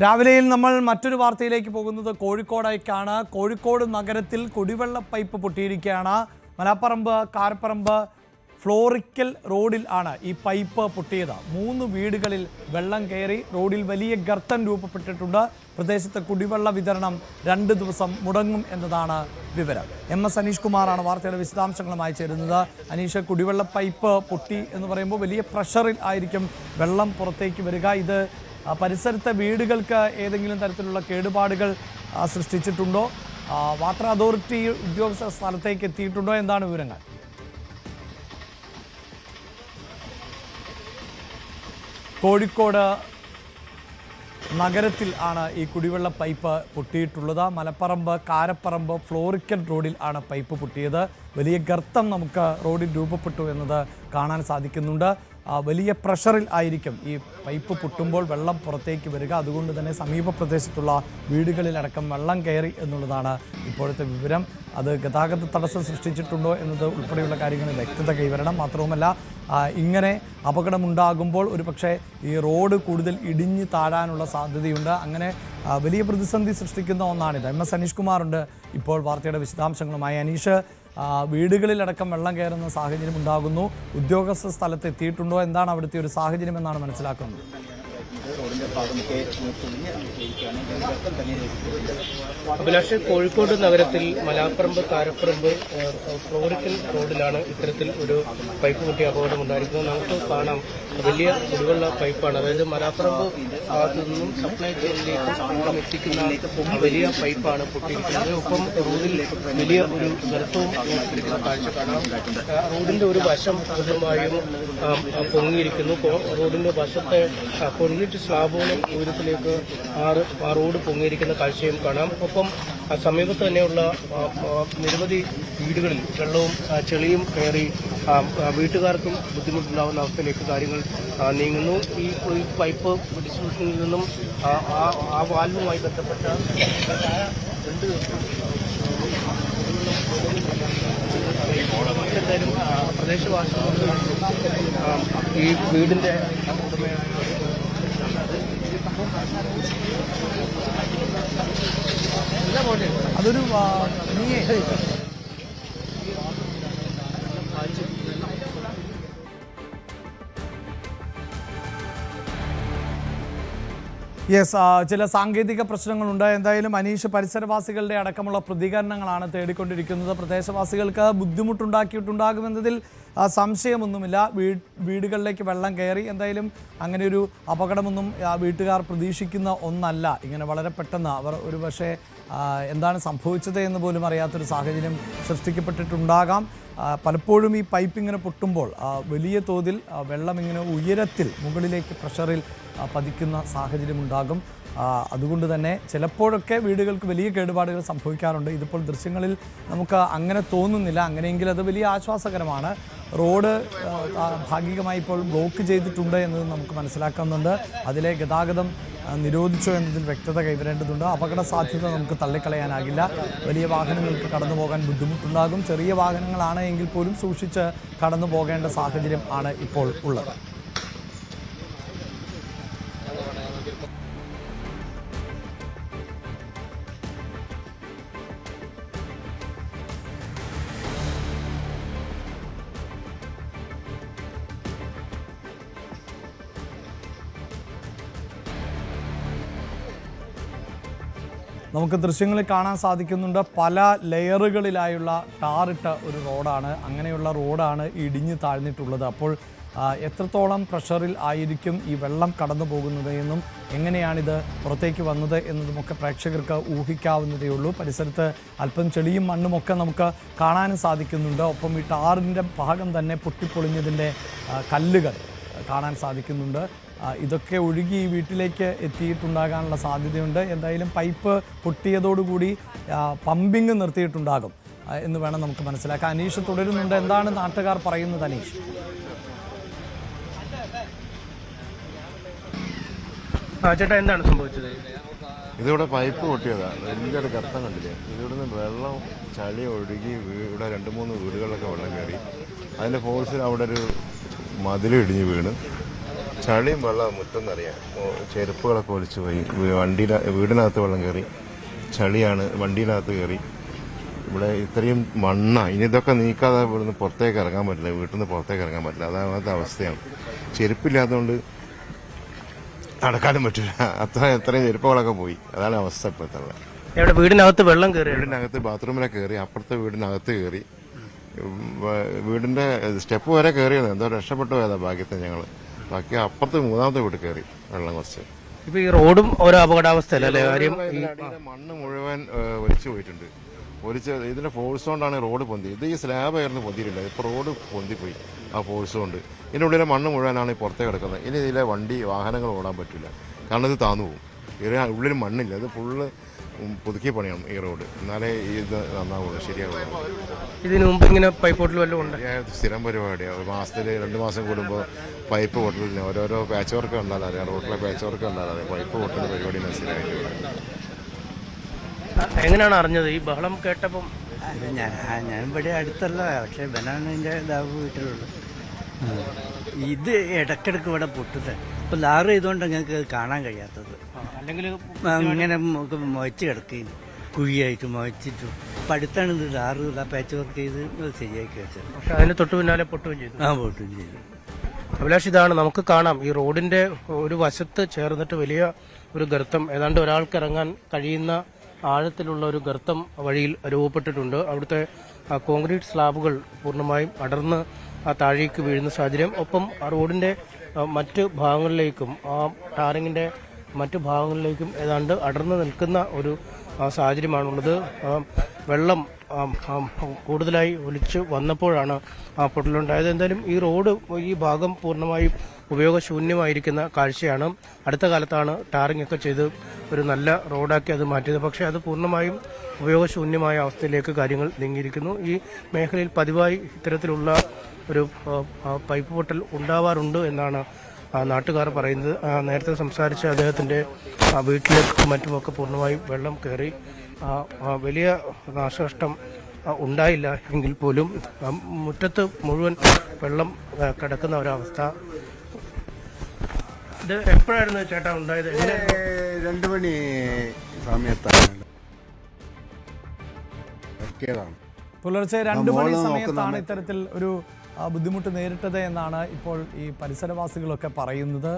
രാവിലെയിൽ നമ്മൾ മറ്റൊരു വാർത്തയിലേക്ക് പോകുന്നത് കോഴിക്കോടേക്കാണ്. കോഴിക്കോട് നഗരത്തിൽ കുടിവെള്ള പൈപ്പ് പൊട്ടിയിരിക്കുകയാണ്. മലാപ്പറമ്പ്, കാരപ്പറമ്പ്, ഫ്ലോറിക്കൽ റോഡിൽ ആണ് ഈ പൈപ്പ് പൊട്ടിയത്. 3 വീടുകളിൽ വെള്ളം കയറി. റോഡിൽ വലിയ ഗർത്തം രൂപപ്പെട്ടിട്ടുണ്ട്. പ്രദേശത്ത് കുടിവെള്ള വിതരണം 2 ദിവസം മുടങ്ങും എന്നതാണ് വിവരം. MS അനീഷ് കുമാറാണ് വാർത്തയുടെ വിശദാംശങ്ങളുമായി ചേരുന്നത്. അനീഷ്, കുടിവെള്ള പൈപ്പ് പൊട്ടി എന്ന് പറയുമ്പോൾ വലിയ പ്രഷറിൽ ആയിരിക്കും വെള്ളം പുറത്തേക്ക് വരിക. ഇത് പരിസരത്തെ വീടുകൾക്ക് ഏതെങ്കിലും തരത്തിലുള്ള കേടുപാടുകൾ സൃഷ്ടിച്ചിട്ടുണ്ടോ? വാട്ടർ അതോറിറ്റി ഉദ്യോഗസ്ഥർ സ്ഥലത്തേക്ക് എത്തിയിട്ടുണ്ടോ? എന്താണ് വിവരങ്ങൾ? കോഴിക്കോട് നഗരത്തിൽ ആണ് ഈ കുടിവെള്ള പൈപ്പ് പൊട്ടിയിട്ടുള്ളത്. മലപ്പറമ്പ് കാരപ്പറമ്പ് ഫ്ലോറിക്കൽ റോഡിൽ ആണ് പൈപ്പ് പൊട്ടിയത്. വലിയ ഗർത്തം നമുക്ക് റോഡിൽ രൂപപ്പെട്ടു എന്നത് കാണാൻ സാധിക്കുന്നുണ്ട്. വലിയ പ്രഷറിൽ ആയിരിക്കും ഈ പൈപ്പ് പൊട്ടുമ്പോൾ വെള്ളം പുറത്തേക്ക് വരിക. അതുകൊണ്ട് തന്നെ സമീപ പ്രദേശത്തുള്ള വീടുകളിലടക്കം വെള്ളം കയറി എന്നുള്ളതാണ് ഇപ്പോഴത്തെ വിവരം. അത് ഗതാഗത തടസ്സം സൃഷ്ടിച്ചിട്ടുണ്ടോ എന്നത് ഉൾപ്പെടെയുള്ള കാര്യങ്ങളിൽ വ്യക്തത കൈവരണം. മാത്രവുമല്ല, ഇങ്ങനെ അപകടമുണ്ടാകുമ്പോൾ ഒരു പക്ഷേ ഈ റോഡ് കൂടുതൽ ഇടിഞ്ഞ് താഴാനുള്ള സാധ്യതയുണ്ട്. അങ്ങനെ വലിയ പ്രതിസന്ധി സൃഷ്ടിക്കുന്ന ഒന്നാണിത്. MS അനീഷ് കുമാറുണ്ട് ഇപ്പോൾ വാർത്തയുടെ വിശദാംശങ്ങളുമായി. അനീഷ്, വീടുകളിലടക്കം വെള്ളം കയറുന്ന സാഹചര്യം ഉണ്ടാകുന്നു. ഉദ്യോഗസ്ഥ സ്ഥലത്ത് എത്തിയിട്ടുണ്ടോ? എന്താണ് അവിടുത്തെ ഒരു സാഹചര്യം എന്നാണ് മനസ്സിലാക്കുന്നത്? അഭിലാഷ്, കോഴിക്കോട് നഗരത്തിൽ മലാപ്പറമ്പ് കാരപ്പറമ്പ് ഫ്ലോറിക്കൽ റോഡിലാണ് ഇത്തരത്തിൽ ഒരു പൈപ്പ് പൊട്ടിയ അപകടം ഉണ്ടായിരിക്കുന്നത്. നമുക്ക് കാണാം, വലിയ കുടിവെള്ള പൈപ്പാണ്. അതായത് മലാപ്പറമ്പ് ഭാഗത്തു നിന്നും സപ്ലൈ ചെയിനിലേക്ക് വെള്ളം എത്തിക്കുന്ന വലിയ പൈപ്പാണ് പൊട്ടിയിരിക്കുന്നത്. ഒപ്പം റോഡിൽ വലിയ ഒരു ഗർത്തവും ഏർപ്പെട്ടിരിക്കുന്ന കാഴ്ച കാണാം. റോഡിന്റെ ഒരു വശം പൂർണ്ണമായും പൊങ്ങിയിരിക്കുന്നു. റോഡിന്റെ വശത്തെ കോൺക്രീറ്റ് സ്ലാബുകളും ഉയരത്തിലേക്ക് ആ റോഡ് പൊങ്ങിയിരിക്കുന്ന കാഴ്ചയും കാണാം. ഒപ്പം സമീപത്ത് തന്നെയുള്ള നിരവധി വീടുകളിൽ വെള്ളവും ചെളിയും കയറി വീട്ടുകാർക്കും ബുദ്ധിമുട്ടുണ്ടാകുന്ന അവസ്ഥയിലേക്ക് കാര്യങ്ങൾ നീങ്ങുന്നു. ഈ പൈപ്പ് ഡിസ്ട്രിബ്യൂഷനിൽ നിന്നും ആ വാൽവുമായി ബന്ധപ്പെട്ട എന്തായാലും പ്രദേശവാസികൾ ഈ വീടിന്റെ അതൊരു ചില സാങ്കേതിക പ്രശ്നങ്ങളുണ്ട്. എന്തായാലും അനീഷ്, പരിസരവാസികളുടെ അടക്കമുള്ള പ്രതികരണങ്ങളാണ് തേടിക്കൊണ്ടിരിക്കുന്നത്. പ്രദേശവാസികൾക്ക് ബുദ്ധിമുട്ടുണ്ടാക്കിയിട്ടുണ്ടാകുമെന്നതിൽ സംശയമൊന്നുമില്ല. വീടുകളിലേക്ക് വെള്ളം കയറി. എന്തായാലും അങ്ങനെയൊരു അപകടമൊന്നും വീട്ടുകാർ പ്രതീക്ഷിക്കുന്ന ഒന്നല്ല. ഇങ്ങനെ വളരെ പെട്ടെന്ന് അവർ ഒരു പക്ഷേ എന്താണ് സംഭവിച്ചത് എന്ന് പോലും അറിയാത്തൊരു സാഹചര്യം സൃഷ്ടിക്കപ്പെട്ടിട്ടുണ്ടാകാം. പലപ്പോഴും ഈ പൈപ്പ് ഇങ്ങനെ പൊട്ടുമ്പോൾ വലിയ തോതിൽ വെള്ളം ഇങ്ങനെ ഉയരത്തിൽ മുകളിലേക്ക് പ്രഷറിൽ പതിക്കുന്ന സാഹചര്യമുണ്ടാകും. അതുകൊണ്ട് തന്നെ ചിലപ്പോഴൊക്കെ വീടുകൾക്ക് വലിയ കേടുപാടുകൾ സംഭവിക്കാറുണ്ട്. ഇതിപ്പോൾ ദൃശ്യങ്ങളിൽ നമുക്ക് അങ്ങനെ തോന്നുന്നില്ല. അങ്ങനെയെങ്കിൽ അത് വലിയ ആശ്വാസകരമാണ്. റോഡ് ഭാഗികമായി ഇപ്പോൾ ബ്ലോക്ക് ചെയ്തിട്ടുണ്ട് എന്നത് നമുക്ക് മനസ്സിലാക്കുന്നുണ്ട്. അതിലെ ഗതാഗതം നിരോധിച്ചോ എന്നതിൽ വ്യക്തത കൈവരേണ്ടതുണ്ട്. അപകട സാധ്യത നമുക്ക് തള്ളിക്കളയാനാകില്ല. വലിയ വാഹനങ്ങൾക്ക് കടന്നു പോകാൻ ബുദ്ധിമുട്ടുണ്ടാകും. ചെറിയ വാഹനങ്ങളാണ് എങ്കിൽ പോലും സൂക്ഷിച്ച് കടന്നു പോകേണ്ട സാഹചര്യം ആണ് ഇപ്പോൾ ഉള്ളത്. നമുക്ക് ദൃശ്യങ്ങളിൽ കാണാൻ സാധിക്കുന്നുണ്ട്. പല ലെയറുകളിലായുള്ള ടാറിട്ട ഒരു റോഡാണ്. അങ്ങനെയുള്ള റോഡാണ് ഇടിഞ്ഞ് താഴ്ന്നിട്ടുള്ളത്. അപ്പോൾ എത്രത്തോളം പ്രഷറിൽ ആയിരിക്കും ഈ വെള്ളം കടന്നു പോകുന്നത് എന്നും എങ്ങനെയാണിത് പുറത്തേക്ക് വന്നത് എന്നതുമൊക്കെ പ്രേക്ഷകർക്ക് ഊഹിക്കാവുന്നതേ ഉള്ളൂ. പരിസരത്ത് അല്പം ചെളിയും മണ്ണുമൊക്കെ നമുക്ക് കാണാനും സാധിക്കുന്നുണ്ട്. ഒപ്പം ഈ ടാറിൻ്റെ ഭാഗം തന്നെ പൊട്ടിപ്പൊളിഞ്ഞതിൻ്റെ കല്ലുകൾ കാണാൻ സാധിക്കുന്നുണ്ട്. ഇതൊക്കെ ഒഴുകി ഈ വീട്ടിലേക്ക് എത്തിയിട്ടുണ്ടാകാനുള്ള സാധ്യതയുണ്ട്. എന്തായാലും പൈപ്പ് പൊട്ടിയതോടുകൂടി പമ്പിങ് നിർത്തിയിട്ടുണ്ടാകും എന്ന് വേണം നമുക്ക് മനസ്സിലാക്കാം. അനീഷ് തുടരുന്നുണ്ട്. എന്താണ് നാട്ടുകാർ പറയുന്നത് അനീഷ്? ചേട്ടാ, എന്താണ് സംഭവിച്ചത്? ഇതിവിടെ പൈപ്പ് പൊട്ടിയതാണ്. വലിയൊരു ഗർത്തം കണ്ടില്ലേ? ഇതിവിടുന്ന് വെള്ളം ചളി ഒഴുകി ഇവിടെ 2-3 വീടുകളിലൊക്കെ വെള്ളം കയറി. അതിൻ്റെ ഫോഴ്സിൽ അവിടെ ഒരു മതിൽ ഇടിഞ്ഞ് വീണ് ചളിയും വെള്ളം മുറ്റെന്നറിയാം. ചെരുപ്പുകളൊക്കെ ഒലിച്ചു പോയി. വീടിനകത്ത് വെള്ളം കയറി. ചളിയാണ് വണ്ടിയിനകത്ത് കയറി. ഇവിടെ ഇത്രയും മണ്ണാണ്. ഇനി ഇതൊക്കെ നീക്കാതെ ഇവിടുന്ന് പുറത്തേക്ക് ഇറങ്ങാൻ പറ്റില്ല. വീട്ടിൽ നിന്ന് പുറത്തേക്ക് ഇറങ്ങാൻ പറ്റില്ല. അതാണത്തെ അവസ്ഥയാണ്. ചെരുപ്പില്ലാത്തതുകൊണ്ട് നടക്കാനും പറ്റില്ല. എത്രയും ചെരുപ്പുകളൊക്കെ പോയി. അതാണ് അവസ്ഥ ഇപ്പോഴത്തെ. വീടിനകത്ത് വെള്ളം കയറി. വീടിനകത്ത് ബാത്റൂമിലൊക്കെ കയറി. അപ്പുറത്തെ വീടിനകത്ത് കയറി. വീടിന്റെ സ്റ്റെപ്പ് വരെ കയറിയത്. എന്തോ രക്ഷപ്പെട്ടു പോയതാ ഭാഗ്യത്തെ ഞങ്ങൾ. ബാക്കി അപ്പുറത്ത് 3ാമത്തെ വീട്ടിൽ കയറി വെള്ളം കുറച്ച്. ഇപ്പൊ ഈ റോഡും ഓരോ അപകടാവസ്ഥയല്ലേ? മണ്ണ് മുഴുവൻ ഒലിച്ചു പോയിട്ടുണ്ട്. ഇതിന്റെ ഫോഴ്സ് കൊണ്ടാണ് റോഡ് പൊന്തി. ഇത് ഈ സ്ലാബ് ആയിരുന്നു പൊന്തിയിട്ടില്ല. ഇപ്പൊ റോഡ് പൊന്തിപ്പോയി ആ ഫോഴ്സ് കൊണ്ട്. ഇതിനുള്ളിലെ മണ്ണ് മുഴുവനാണ് ഈ പുറത്തേക്ക് കിടക്കുന്നത്. ഇനി ഇതിലെ വാഹനങ്ങൾ ഓടാൻ പറ്റില്ല. കാരണം ഇത് താന്നു പോകും. ഉള്ളിൽ മണ്ണില്ല, അത് ഫുള്ള് പുതുക്കി പണിയണം ഈ റോഡ്, എന്നാലേ ഇത് നന്നാവുള്ളൂ, ശരിയാവുള്ളൂ. ഇതിനു മുമ്പ് ഇങ്ങനെ പൈപ്പ് പൊട്ടൽ വല്ലതും ഉണ്ട്? സ്ഥിരം പരിപാടിയാണ്. മാസത്തിൽ 2 മാസം കൂടുമ്പോൾ പൈപ്പ് പൊട്ടലിന് ഓരോരോ പാച്ച് വർക്ക് കണ്ടാൽ അറിയാം, റോഡിലെ പാച്ച് വർക്ക് കണ്ടാൽ അറിയാം, പൈപ്പ് പൊട്ടുന്ന പരിപാടി മനസ്സിലായിട്ട്. എങ്ങനെയാണ് അറിഞ്ഞത് ഈ ബഹളം കേട്ടപ്പം? ഞാൻ ഇവിടെ അടുത്തല്ല, പക്ഷെ ബനാണ് എൻ്റെ വീട്ടിലുള്ളൂ. ഇത് ഇടയ്ക്കിടയ്ക്ക് ഇവിടെ പൊട്ടുന്നത്. ഇപ്പം ലാറ് ചെയ്തുകൊണ്ട് ഞങ്ങൾക്ക് കാണാൻ കഴിയാത്തത്. അല്ലെങ്കിൽ ഇങ്ങനെ മുഴച്ച് കിടക്കുകയും കുഴിയായിട്ട് മുഴച്ചിട്ടു. ഇപ്പം അടുത്താണ് ഇത് ലാറ് പാച്ച് വർക്ക് ചെയ്ത് ശരിയാക്കി വെച്ചത്. പക്ഷെ അതിന് തൊട്ട് പിന്നാലെ പൊട്ടുകയും ചെയ്തു. പൊട്ടുകയും ചെയ്തു. അഭിലാഷ്, ഇതാണ് നമുക്ക് കാണാം, ഈ റോഡിന്റെ ഒരു വശത്ത് ചേർന്നിട്ട് വലിയ ഒരു ഗർത്തം, ഏതാണ്ട് ഒരാൾക്ക് ഇറങ്ങാൻ കഴിയുന്ന ആഴത്തിലുള്ള ഒരു ഗർത്തം വഴിയിൽ രൂപപ്പെട്ടിട്ടുണ്ട്. അവിടുത്തെ കോൺക്രീറ്റ് സ്ലാബുകൾ പൂർണ്ണമായും അടർന്ന് താഴേക്ക് വീഴുന്ന സാഹചര്യം. ഒപ്പം ആ റോഡിന്റെ മറ്റ് ഭാഗങ്ങളിലേക്കും ആ ടാറിങ്ങിന്റെ മറ്റു ഭാഗങ്ങളിലേക്കും ഏതാണ്ട് അടർന്നു നിൽക്കുന്ന ഒരു സാഹചര്യമാണുള്ളത്. വെള്ളം കൂടുതലായി ഒലിച്ച് വന്നപ്പോഴാണ് പൊട്ടലുണ്ടായത്. എന്തായാലും ഈ റോഡ്, ഈ ഭാഗം പൂർണ്ണമായും ഉപയോഗശൂന്യമായിരിക്കുന്ന കാഴ്ചയാണ്. അടുത്ത കാലത്താണ് ടാറിംഗ് ഒക്കെ ചെയ്ത് ഒരു നല്ല റോഡാക്കി അത് മാറ്റിയത്. പക്ഷേ അത് പൂർണ്ണമായും ഉപയോഗശൂന്യമായ അവസ്ഥയിലേക്ക് കാര്യങ്ങൾ നീങ്ങിയിരിക്കുന്നു. ഈ മേഖലയിൽ പതിവായി ഇത്തരത്തിലുള്ള ഒരു പൈപ്പ് പൊട്ടൽ ഉണ്ടാവാറുണ്ട് എന്നാണ് നാട്ടുകാർ പറയുന്നത്. നേരത്തെ സംസാരിച്ച അദ്ദേഹത്തിന്റെ വീട്ടിലേക്കും മറ്റുമൊക്കെ പൂർണ്ണമായും വെള്ളം കയറി. വലിയ നാശനഷ്ടം ഉണ്ടായില്ല എങ്കിൽ പോലും മുറ്റത്ത് മുഴുവൻ വെള്ളം കിടക്കുന്ന ഒരവസ്ഥ. ഇത് എപ്പോഴായിരുന്നു ചേട്ടാ ഉണ്ടായത്? 2 മണി സമയത്താണ്. പുലർച്ചെ 2 മണി സമയത്താണ് ഇത്തരത്തിൽ ഒരു ബുദ്ധിമുട്ട് നേരിട്ടത് എന്നാണ് ഇപ്പോൾ ഈ പരിസരവാസികളൊക്കെ പറയുന്നത്.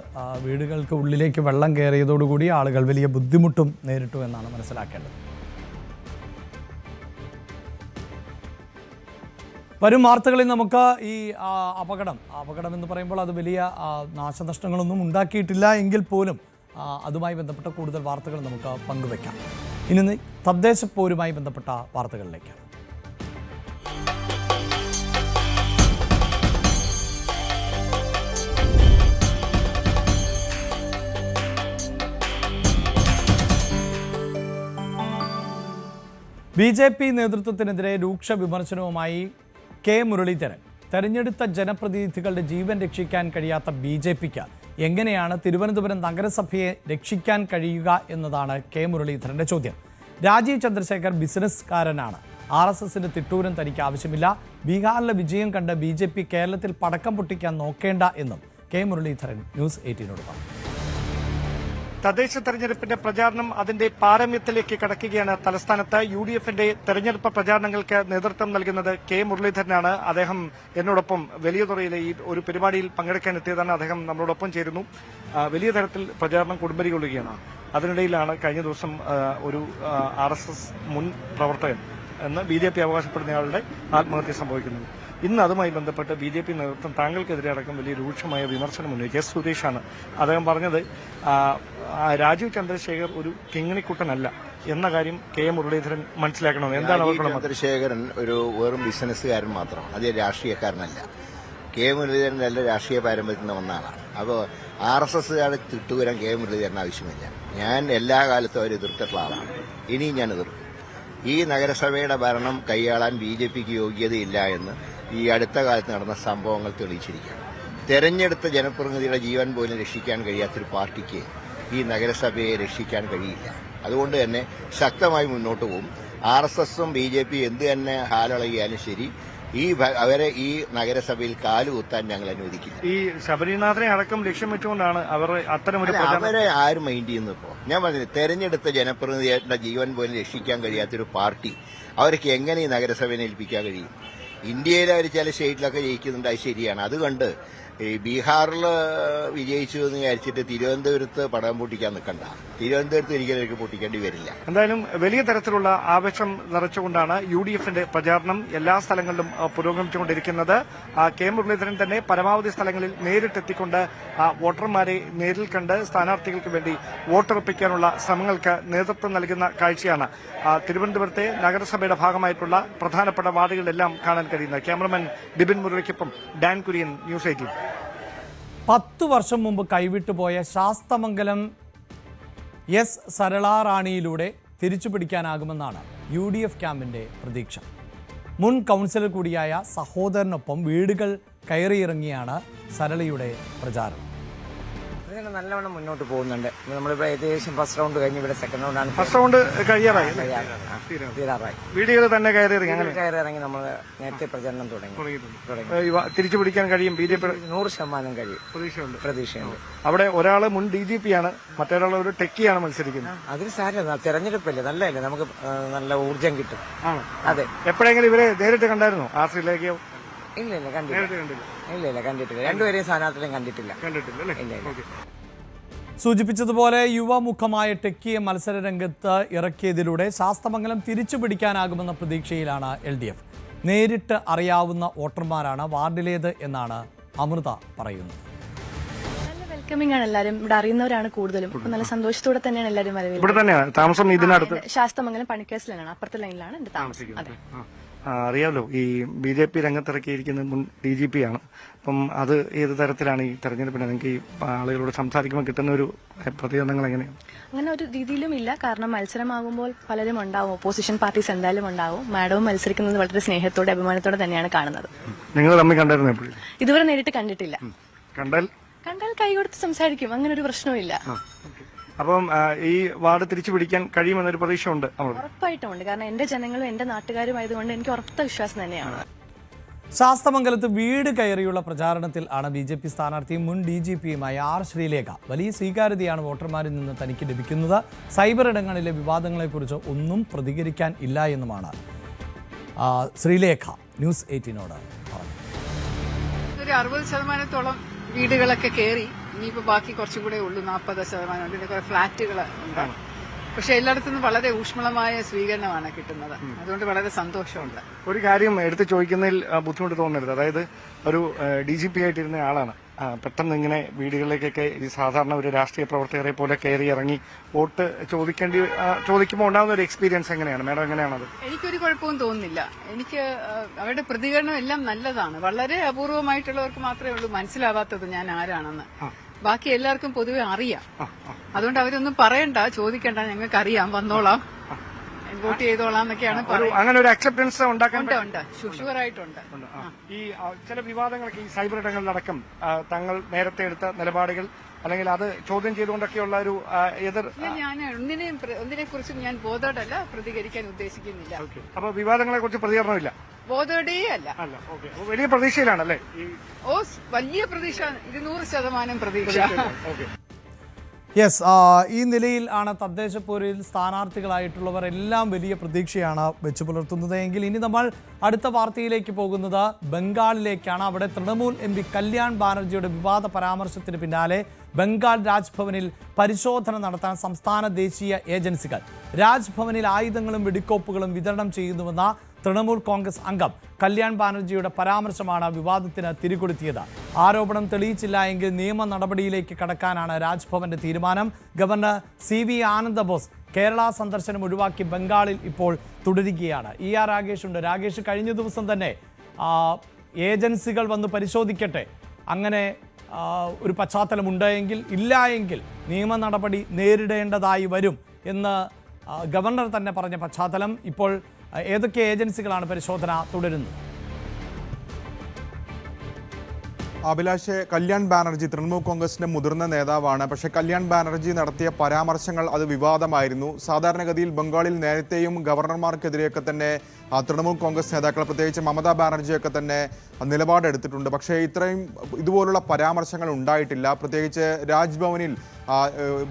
വീടുകൾക്ക് ഉള്ളിലേക്ക് വെള്ളം കയറിയതോടുകൂടി ആളുകൾ വലിയ ബുദ്ധിമുട്ടും നേരിട്ടു എന്നാണ് മനസ്സിലാക്കേണ്ടത്. വരും വാർത്തകളിൽ നമുക്ക് ഈ അപകടം എന്ന് പറയുമ്പോൾ അത് വലിയ നാശനഷ്ടങ്ങളൊന്നും ഉണ്ടാക്കിയിട്ടില്ല എങ്കിൽ പോലും അതുമായി ബന്ധപ്പെട്ട കൂടുതൽ വാർത്തകൾ നമുക്ക് പങ്കുവയ്ക്കാം. ഇനി തദ്ദേശ പോരുമായി ബന്ധപ്പെട്ട വാർത്തകളിലേക്കാണ്. BJP നേതൃത്വത്തിനെതിരെ രൂക്ഷ വിമർശനവുമായി കെ മുരളീധരൻ. തെരഞ്ഞെടുത്ത ജനപ്രതിനിധികളുടെ ജീവൻ രക്ഷിക്കാൻ കഴിയാത്ത BJPക്ക് എങ്ങനെയാണ് തിരുവനന്തപുരം നഗരസഭയെ രക്ഷിക്കാൻ കഴിയുക എന്നതാണ് കെ മുരളീധരന്റെ ചോദ്യം. രാജീവ് ചന്ദ്രശേഖർ ബിസിനസ്സുകാരനാണ്. RSSന്റെ തിട്ടൂരം തനിക്ക് ആവശ്യമില്ല. ബീഹാറിലെ വിജയം കണ്ട് BJP കേരളത്തിൽ പടക്കം പൊട്ടിക്കാൻ നോക്കേണ്ട എന്നും കെ മുരളീധരൻ ന്യൂസ് 18നോട് പറഞ്ഞു. തദ്ദേശ തെരഞ്ഞെടുപ്പിന്റെ പ്രചാരണം അതിന്റെ പാരമ്യത്തിലേക്ക് കടക്കുകയാണ്. തലസ്ഥാനത്ത് UDFന്റെ തെരഞ്ഞെടുപ്പ് പ്രചാരണങ്ങൾക്ക് നേതൃത്വം നൽകുന്നത് കെ മുരളീധരനാണ്. അദ്ദേഹം എന്നോടൊപ്പം വലിയതുറയിലെ ഈ ഒരു പരിപാടിയിൽ പങ്കെടുക്കാൻ എത്തിയതാണ്. അദ്ദേഹം നമ്മളോടൊപ്പം ചേരുന്നു. വലിയ തരത്തിൽ പ്രചാരണം കൊടുമ്പിരികൊള്ളുകയാണ്. അതിനിടയിലാണ് കഴിഞ്ഞ ദിവസം ഒരു RSS മുൻ പ്രവർത്തകൻ എന്ന് BJP അവകാശപ്പെടുന്നയാളുടെ ആത്മഹത്യ സംഭവിക്കുന്നത്. ഇന്ന് അതുമായി ബന്ധപ്പെട്ട് BJP നേതൃത്വം താങ്കൾക്കെതിരെ അടക്കം വലിയ രൂക്ഷമായ വിമർശനം ഉന്നയിച്ചു. S. സുരേഷാണ് അദ്ദേഹം പറഞ്ഞത്. രാജീവ് ചന്ദ്രശേഖർ ഒരു കിങ്ങിണിക്കുട്ടനല്ല എന്ന കാര്യം കെ മുരളീധരൻ മനസ്സിലാക്കണം. എന്താണ് അവർക്കുള്ള ചന്ദ്രശേഖരൻ ഒരു വെറും ബിസിനസ്സുകാരൻ മാത്രമാണ്, അത് രാഷ്ട്രീയക്കാരനല്ല. കെ മുരളീധരൻ നല്ല രാഷ്ട്രീയ പാരമ്പര്യത്തിൽ നിന്ന് വന്ന ആളാണ്. അപ്പോൾ RSSകാരെ തിട്ടുവരാൻ കെ മുരളീധരൻ ആവശ്യമില്ല. ഞാൻ എല്ലാ കാലത്തും അവർ എതിർത്തിട്ടുള്ള ആളാണ്, ഇനിയും ഞാൻ എതിർക്കും. ഈ നഗരസഭയുടെ ഭരണം കൈയാളാൻ BJPക്ക് യോഗ്യതയില്ല എന്ന് ഈ അടുത്ത കാലത്ത് നടന്ന സംഭവങ്ങൾ തെളിയിച്ചിരിക്കുകയാണ്. തെരഞ്ഞെടുത്ത ജനപ്രതിനിധിയുടെ ജീവൻ പോലും രക്ഷിക്കാൻ കഴിയാത്തൊരു പാർട്ടിക്ക് ഈ നഗരസഭയെ രക്ഷിക്കാൻ കഴിയില്ല. അതുകൊണ്ട് തന്നെ ശക്തമായി മുന്നോട്ട് പോകും. RSSും BJPയും എന്ത് തന്നെ ഹാലളകിയാലും ശരി, അവരെ ഈ നഗരസഭയിൽ കാലുകുത്താൻ ഞങ്ങൾ അനുവദിക്കില്ല. ഈ ശബരിനാഥനെ അടക്കം ലക്ഷ്യം വെച്ചുകൊണ്ടാണ് അവർ അത്തരമൊരു അവരെ ആരും മൈൻഡ് ചെയ്യുന്നു. ഇപ്പോൾ ഞാൻ പറഞ്ഞു, തെരഞ്ഞെടുത്ത ജനപ്രതിനിധിയുടെ ജീവൻ പോലും രക്ഷിക്കാൻ കഴിയാത്തൊരു പാർട്ടി അവർക്ക് എങ്ങനെ ഈ നഗരസഭയെ ഏൽപ്പിക്കാൻ കഴിയും? ഇന്ത്യയിലെ അവർ ചില സ്റ്റേറ്റിലൊക്കെ ജയിക്കുന്നുണ്ട്, അത് ശരിയാണ്. അതുകൊണ്ട് ഈ ബീഹാറിൽ വിജയിച്ചു എന്ന് വിചാരിച്ചിട്ട് തിരുവനന്തപുരത്ത് പടം പൊട്ടിക്കാൻ നിൽക്കണ്ട. തിരുവനന്തപുരത്ത് ഒരിക്കലും പൊട്ടിക്കേണ്ടി വരില്ല. എന്തായാലും വലിയ തരത്തിലുള്ള ആവേശം നിറച്ചുകൊണ്ടാണ് UDFന്റെ പ്രചാരണം എല്ലാ സ്ഥലങ്ങളിലും പുരോഗമിച്ചുകൊണ്ടിരിക്കുന്നത്. കെ മുരളീധരൻ തന്നെ പരമാവധി സ്ഥലങ്ങളിൽ നേരിട്ടെത്തിക്കൊണ്ട് വോട്ടർമാരെ നേരിൽ കണ്ട് സ്ഥാനാർത്ഥികൾക്ക് വേണ്ടി വോട്ടുറപ്പിക്കാനുള്ള ശ്രമങ്ങൾക്ക് നേതൃത്വം നൽകുന്ന കാഴ്ചയാണ് തിരുവനന്തപുരത്തെ നഗരസഭയുടെ ഭാഗമായിട്ടുള്ള പ്രധാനപ്പെട്ട വാർഡുകളിലെല്ലാം കാണാൻ കഴിയുന്നത്. ക്യാമറമാൻ ബിപിൻ മുരളിക്കൊപ്പം ഡാൻ കുര്യൻ, ന്യൂസ് 18. 10 വർഷം മുമ്പ് കൈവിട്ടുപോയ ശാസ്തമംഗലം എസ് സരള റാണിയിലൂടെ തിരിച്ചു പിടിക്കാനാകുമെന്നാണ് UDF ക്യാമ്പിൻ്റെ പ്രതീക്ഷ. മുൻ കൗൺസിലർ കൂടിയായ സഹോദരനൊപ്പം വീടുകൾ കയറിയിറങ്ങിയാണ് സരളയുടെ പ്രചാരണം. നല്ലവണ്ണം മുന്നോട്ട് പോകുന്നുണ്ട്. നമ്മളിപ്പോൾ ഏകദേശം ഫസ്റ്റ് റൗണ്ട് കഴിഞ്ഞ് ഇവിടെ സെക്കൻഡ് റൗണ്ടാണ്. ഫസ്റ്റ് റൗണ്ട് കഴിയാറായി, തീരാറായി. വീടുകൾ തന്നെ കയറിയിറങ്ങി നമ്മൾ നേരത്തെ പ്രചരണം തുടങ്ങി. തിരിച്ചു പിടിക്കാൻ കഴിയും BJP 100% കഴിയും. പ്രതീക്ഷയുണ്ട്. അവിടെ ഒരാള് മുൻ DGP ആണ്, മറ്റൊരാൾ ഒരു ടെക്കിയാണ് മത്സരിക്കുന്നത്. അതിന് സാരമില്ല, തെരഞ്ഞെടുപ്പല്ലേ, നല്ലതല്ലേ, നമുക്ക് നല്ല ഊർജം കിട്ടും. അതെ. എപ്പോഴെങ്കിലും ഇവരെ നേരിട്ട് കണ്ടായിരുന്നോ? ശ്രീലേഖയോ? ഇല്ല കണ്ടിട്ടില്ല. രണ്ടുപേരെയും സ്ഥാനാർത്ഥികളെയും കണ്ടിട്ടില്ല. സൂചിപ്പിച്ചതുപോലെ യുവമുഖമായ ടെക്കിയെ മത്സര രംഗത്ത് ഇറക്കിയതിലൂടെ ശാസ്തമംഗലം തിരിച്ചു പിടിക്കാനാകുമെന്ന പ്രതീക്ഷയിലാണ് LDF. നേരിട്ട് അറിയാവുന്ന വോട്ടർമാരാണ് വാർഡിലേത് എന്നാണ് അമൃത പറയുന്നത്. നല്ല വെൽക്കമിംഗ് ആണ് എല്ലാവരും. ഇവിടെ അറിയുന്നവരാണ് കൂടുതലും. നല്ല സന്തോഷത്തോടെ തന്നെയാണ് എല്ലാവരും വരവേൽക്കുന്നത്. ഇവിടെ തന്നെയാണ് താമസം? ഇതിനടുത്ത് ശാസ്തമംഗലം പണിക്കേസിലാണ്, അപ്പുറത്തെ ലൈനിലാണ് എന്റെ താമസം. അതെ. അറിയാമല്ലോ, ഈ BJP രംഗത്തിറക്കിയിരിക്കുന്ന മുൻ DGP ആണ്. അപ്പം അത് ഏത് തരത്തിലാണ് ഈ തെരഞ്ഞെടുപ്പിന് നിങ്ങൾക്ക് ഈ ആളുകളോട് സംസാരിക്കുമ്പോൾ കിട്ടുന്ന ഒരു പ്രതികരണങ്ങൾ എങ്ങനെയാണ്? അങ്ങനെ ഒരു രീതിയിലും ഇല്ല. കാരണം മത്സരമാകുമ്പോൾ പലരും ഉണ്ടാവും, ഓപ്പോസിഷൻ പാർട്ടീസ് എന്തായാലും ഉണ്ടാവും. മാഡവും മത്സരിക്കുന്നത് വളരെ സ്നേഹത്തോടെ അഭിമാനത്തോടെ തന്നെയാണ് കാണുന്നത്. നിങ്ങൾ തമ്മിൽ കണ്ടായിരുന്നു എപ്പോഴും? ഇതുവരെ നേരിട്ട് കണ്ടിട്ടില്ല. കണ്ടാൽ കൈ കൊടുത്ത് സംസാരിക്കും, അങ്ങനെ ഒരു പ്രശ്നമില്ല. അപ്പം ഈ വാർഡ് തിരിച്ചു പിടിക്കാൻ കഴിയുമെന്നൊരു പ്രതീക്ഷ ഉണ്ട്? ഉറപ്പായിട്ടും ഉണ്ട്. കാരണം എന്റെ ജനങ്ങളും എന്റെ നാട്ടുകാരും ആയതുകൊണ്ട് എനിക്ക് ഉറച്ച വിശ്വാസം തന്നെയാണ്. ശാസ്തമംഗലത്ത് വീട് കയറിയുള്ള പ്രചാരണത്തിൽ ആണ് BJP സ്ഥാനാർത്ഥിയും മുൻ DGPയുമായ ശ്രീലേഖ. വലിയ സ്വീകാര്യതയാണ് വോട്ടർമാരിൽ നിന്ന് തനിക്ക് ലഭിക്കുന്നത്. സൈബർ ഇടങ്ങളിലെ വിവാദങ്ങളെക്കുറിച്ച് ഒന്നും പ്രതികരിക്കാൻ ഇല്ല എന്നുമാണ് ശ്രീലേഖ ന്യൂസ് 18നോട് പറഞ്ഞത്. ഒരു 60% വീടുകളൊക്കെ കയറി. ഇനിയിപ്പോൾ ബാക്കി കുറച്ചും കൂടെ ഉള്ളൂ, 40% ഉണ്ട്. കുറെ ഫ്ളാറ്റുകൾ ഉണ്ട്. പക്ഷെ എല്ലായിടത്തും വളരെ ഊഷ്മളമായ സ്വീകരണമാണ് കിട്ടുന്നത്. അതുകൊണ്ട് വളരെ സന്തോഷമുണ്ട്. ഒരു കാര്യം എടുത്ത് ചോദിക്കുന്നതിൽ ബുദ്ധിമുട്ട് തോന്നരുത്. അതായത് ഒരു DGP ആയിട്ടിരുന്ന ആളാണ്, പെട്ടെന്ന് ഇങ്ങനെ വീടുകളിലേക്കൊക്കെ ഈ സാധാരണ ഒരു രാഷ്ട്രീയ പ്രവർത്തകരെ പോലെ കയറി ഇറങ്ങി വോട്ട് ചോദിക്കുമ്പോൾ ഉണ്ടാകുന്ന ഒരു എക്സ്പീരിയൻസ് എങ്ങനെയാണ് മാഡം? എങ്ങനെയാണത്? എനിക്കൊരു കുഴപ്പവും തോന്നുന്നില്ല. എനിക്ക് അവരുടെ പ്രതികരണം എല്ലാം നല്ലതാണ്. വളരെ അപൂർവമായിട്ടുള്ളവർക്ക് മാത്രമേ ഉള്ളൂ മനസ്സിലാവാത്തത് ഞാൻ ആരാണെന്ന്. ബാക്കി എല്ലാവർക്കും പൊതുവെ അറിയാം. അതുകൊണ്ട് അവരൊന്നും പറയണ്ട, ചോദിക്കണ്ട, ഞങ്ങൾക്ക് അറിയാം, വന്നോളാം, വോട്ട് ചെയ്തോളാം എന്നൊക്കെയാണ്. അങ്ങനെ ഒരു അക്സെപ്റ്റൻസ് ഉണ്ടാക്കാൻ ഷുവറായിട്ടുണ്ട്. ഈ ചില വിവാദങ്ങളൊക്കെ ഈ സൈബർ ഇടങ്ങളിലടക്കം തങ്ങൾ നേരത്തെ എടുത്ത നിലപാടുകൾ അല്ലെങ്കിൽ അത് ചോദ്യം ചെയ്തുകൊണ്ടൊക്കെയുള്ള ഒരു എതിർ. ഞാൻ ഒന്നിനെ കുറിച്ചും ഞാൻ ബോധോടല്ല, പ്രതികരിക്കാൻ ഉദ്ദേശിക്കുന്നില്ല. അപ്പൊ വിവാദങ്ങളെ കുറിച്ച് പ്രതികരണമില്ല? ബോധോടേ അല്ല. വലിയ പ്രതീക്ഷയിലാണല്ലേ? വലിയ പ്രതീക്ഷ, 200% പ്രതീക്ഷ. യെസ്, ഈ നിലയിൽ ആണ് തദ്ദേശ പോരിൽ സ്ഥാനാർത്ഥികളായിട്ടുള്ളവർ എല്ലാം വലിയ പ്രതീക്ഷയാണ് വെച്ചു പുലർത്തുന്നത്. എങ്കിൽ ഇനി നമ്മൾ അടുത്ത വാർത്തയിലേക്ക് പോകുന്നത് ബംഗാളിലേക്കാണ്. അവിടെ തൃണമൂൽ MP കല്യാൺ ബാനർജിയുടെ വിവാദ പരാമർശത്തിന് പിന്നാലെ ബംഗാൾ രാജ്ഭവനിൽ പരിശോധന നടത്താൻ സംസ്ഥാന ദേശീയ ഏജൻസികൾ. രാജ്ഭവനിൽ ആയുധങ്ങളും വെടിക്കോപ്പുകളും വിതരണം ചെയ്യുന്നുവെന്ന തൃണമൂൽ കോൺഗ്രസ് അംഗം കല്യാൺ ബാനർജിയുടെ പരാമർശമാണ് വിവാദത്തിന് തിരികൊളുത്തിയത്. ആരോപണം തെളിയിച്ചില്ല എങ്കിൽ നിയമ നടപടിയിലേക്ക് കടക്കാനാണ് രാജ്ഭവന്റെ തീരുമാനം. ഗവർണർ CV ആനന്ദബോസ് കേരള സന്ദർശനം ഒഴിവാക്കി ബംഗാളിൽ ഇപ്പോൾ തുടരുകയാണ്. ER രാഗേഷ് ഉണ്ട്. രാഗേഷ്, കഴിഞ്ഞ ദിവസം തന്നെ ഏജൻസികൾ വന്ന് പരിശോധിക്കട്ടെ, അങ്ങനെ ഒരു പശ്ചാത്തലമുണ്ട് എങ്കിൽ, ഇല്ല എങ്കിൽ നിയമ നടപടി നേരിടേണ്ടതായി വരും എന്ന് ഗവർണർ തന്നെ പറഞ്ഞ പശ്ചാത്തലം. ഇപ്പോൾ ഏതൊക്കെ ഏജൻസികളാണ് പരിശോധന തുടരുന്നത്? അഭിലാഷ്, കല്യാൺ ബാനർജി തൃണമൂൽ കോൺഗ്രസിന്റെ മുതിർന്ന നേതാവാണ്. പക്ഷേ കല്യാൺ ബാനർജി നടത്തിയ പരാമർശങ്ങൾ അത് വിവാദമായിരുന്നു. സാധാരണഗതിയിൽ ബംഗാളിൽ നേരത്തെയും ഗവർണർമാർക്കെതിരെയൊക്കെ തന്നെ തൃണമൂൽ കോൺഗ്രസ് നേതാക്കൾ, പ്രത്യേകിച്ച് മമതാ ബാനർജിയൊക്കെ തന്നെ നിലപാടെടുത്തിട്ടുണ്ട്. പക്ഷേ ഇതുപോലുള്ള പരാമർശങ്ങൾ ഉണ്ടായിട്ടില്ല. പ്രത്യേകിച്ച് രാജ്ഭവനിൽ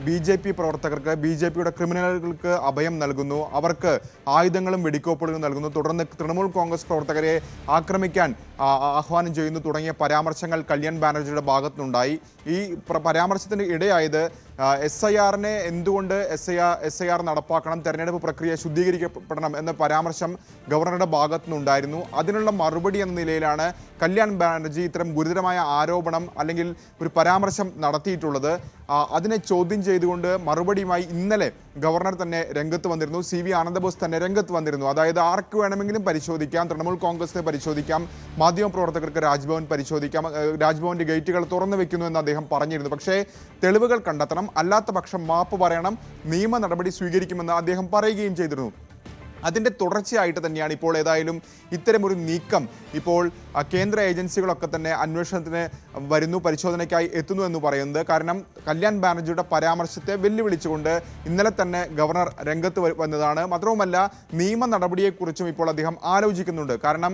BJP പ്രവർത്തകർക്ക്, BJPയുടെ ക്രിമിനലുകൾക്ക് അഭയം നൽകുന്നു, അവർക്ക് ആയുധങ്ങളും വെടിക്കോപ്പുകളും നൽകുന്നു, തുടർന്ന് തൃണമൂൽ കോൺഗ്രസ് പ്രവർത്തകരെ ആക്രമിക്കാൻ ആഹ്വാനം ചെയ്യുന്നു തുടങ്ങിയ പരാമർശങ്ങൾ കല്യാൺ ബാനർജിയുടെ ഭാഗത്തുനിന്നുണ്ടായി. ഈ പരാമർശത്തിന് ഇടയായത് SIRനെ എന്തുകൊണ്ട് SIR നടപ്പാക്കണം, തെരഞ്ഞെടുപ്പ് പ്രക്രിയ ശുദ്ധീകരിക്കപ്പെടണം എന്ന പരാമർശം ഗവർണറുടെ ഭാഗത്തുനിന്നുണ്ടായിരുന്നു. അതിനുള്ള മറുപടി എന്ന നിലയിലാണ് കല്യാൺ ബാനർജി ഇത്തരം ഗുരുതരമായ ആരോപണം അല്ലെങ്കിൽ ഒരു പരാമർശം നടത്തിയിട്ടുള്ളത്. അതിനെ ചോദ്യം ചെയ്തുകൊണ്ട് മറുപടിയുമായി ഇന്നലെ ഗവർണർ തന്നെ രംഗത്ത് വന്നിരുന്നു. CV ആനന്ദബോസ് തന്നെ രംഗത്ത് വന്നിരുന്നു. അതായത് ആർക്ക് വേണമെങ്കിലും പരിശോധിക്കാം, തൃണമൂൽ കോൺഗ്രസിനെ പരിശോധിക്കാം, മാധ്യമപ്രവർത്തകർക്ക് രാജ്ഭവൻ പരിശോധിക്കാം, രാജ്ഭവന്റെ ഗേറ്റുകൾ തുറന്നു വെക്കുന്നു എന്ന് അദ്ദേഹം പറഞ്ഞിരുന്നു. പക്ഷേ തെളിവുകൾ കണ്ടെത്തണം, നൽകണം, അല്ലാത്ത പക്ഷം മാപ്പ് പറയണം, നിയമ നടപടി സ്വീകരിക്കുമെന്ന് അദ്ദേഹം പറയുകയും ചെയ്തിരുന്നു. അതിൻ്റെ തുടർച്ചയായിട്ട് തന്നെയാണ് ഇപ്പോൾ ഏതായാലും ഇത്തരമൊരു നീക്കം ഇപ്പോൾ കേന്ദ്ര ഏജൻസികളൊക്കെ തന്നെ അന്വേഷണത്തിന് വരുന്നു, പരിശോധനയ്ക്കായി എത്തുന്നു എന്ന് പറയുന്നത്. കാരണം കല്യാൺ ബാനർജിയുടെ പരാമർശത്തെ വെല്ലുവിളിച്ചുകൊണ്ട് ഇന്നലെ തന്നെ ഗവർണർ രംഗത്ത് വന്നതാണ്. മാത്രവുമല്ല നിയമ നടപടിയെക്കുറിച്ചും ഇപ്പോൾ അദ്ദേഹം ആലോചിക്കുന്നുണ്ട്. കാരണം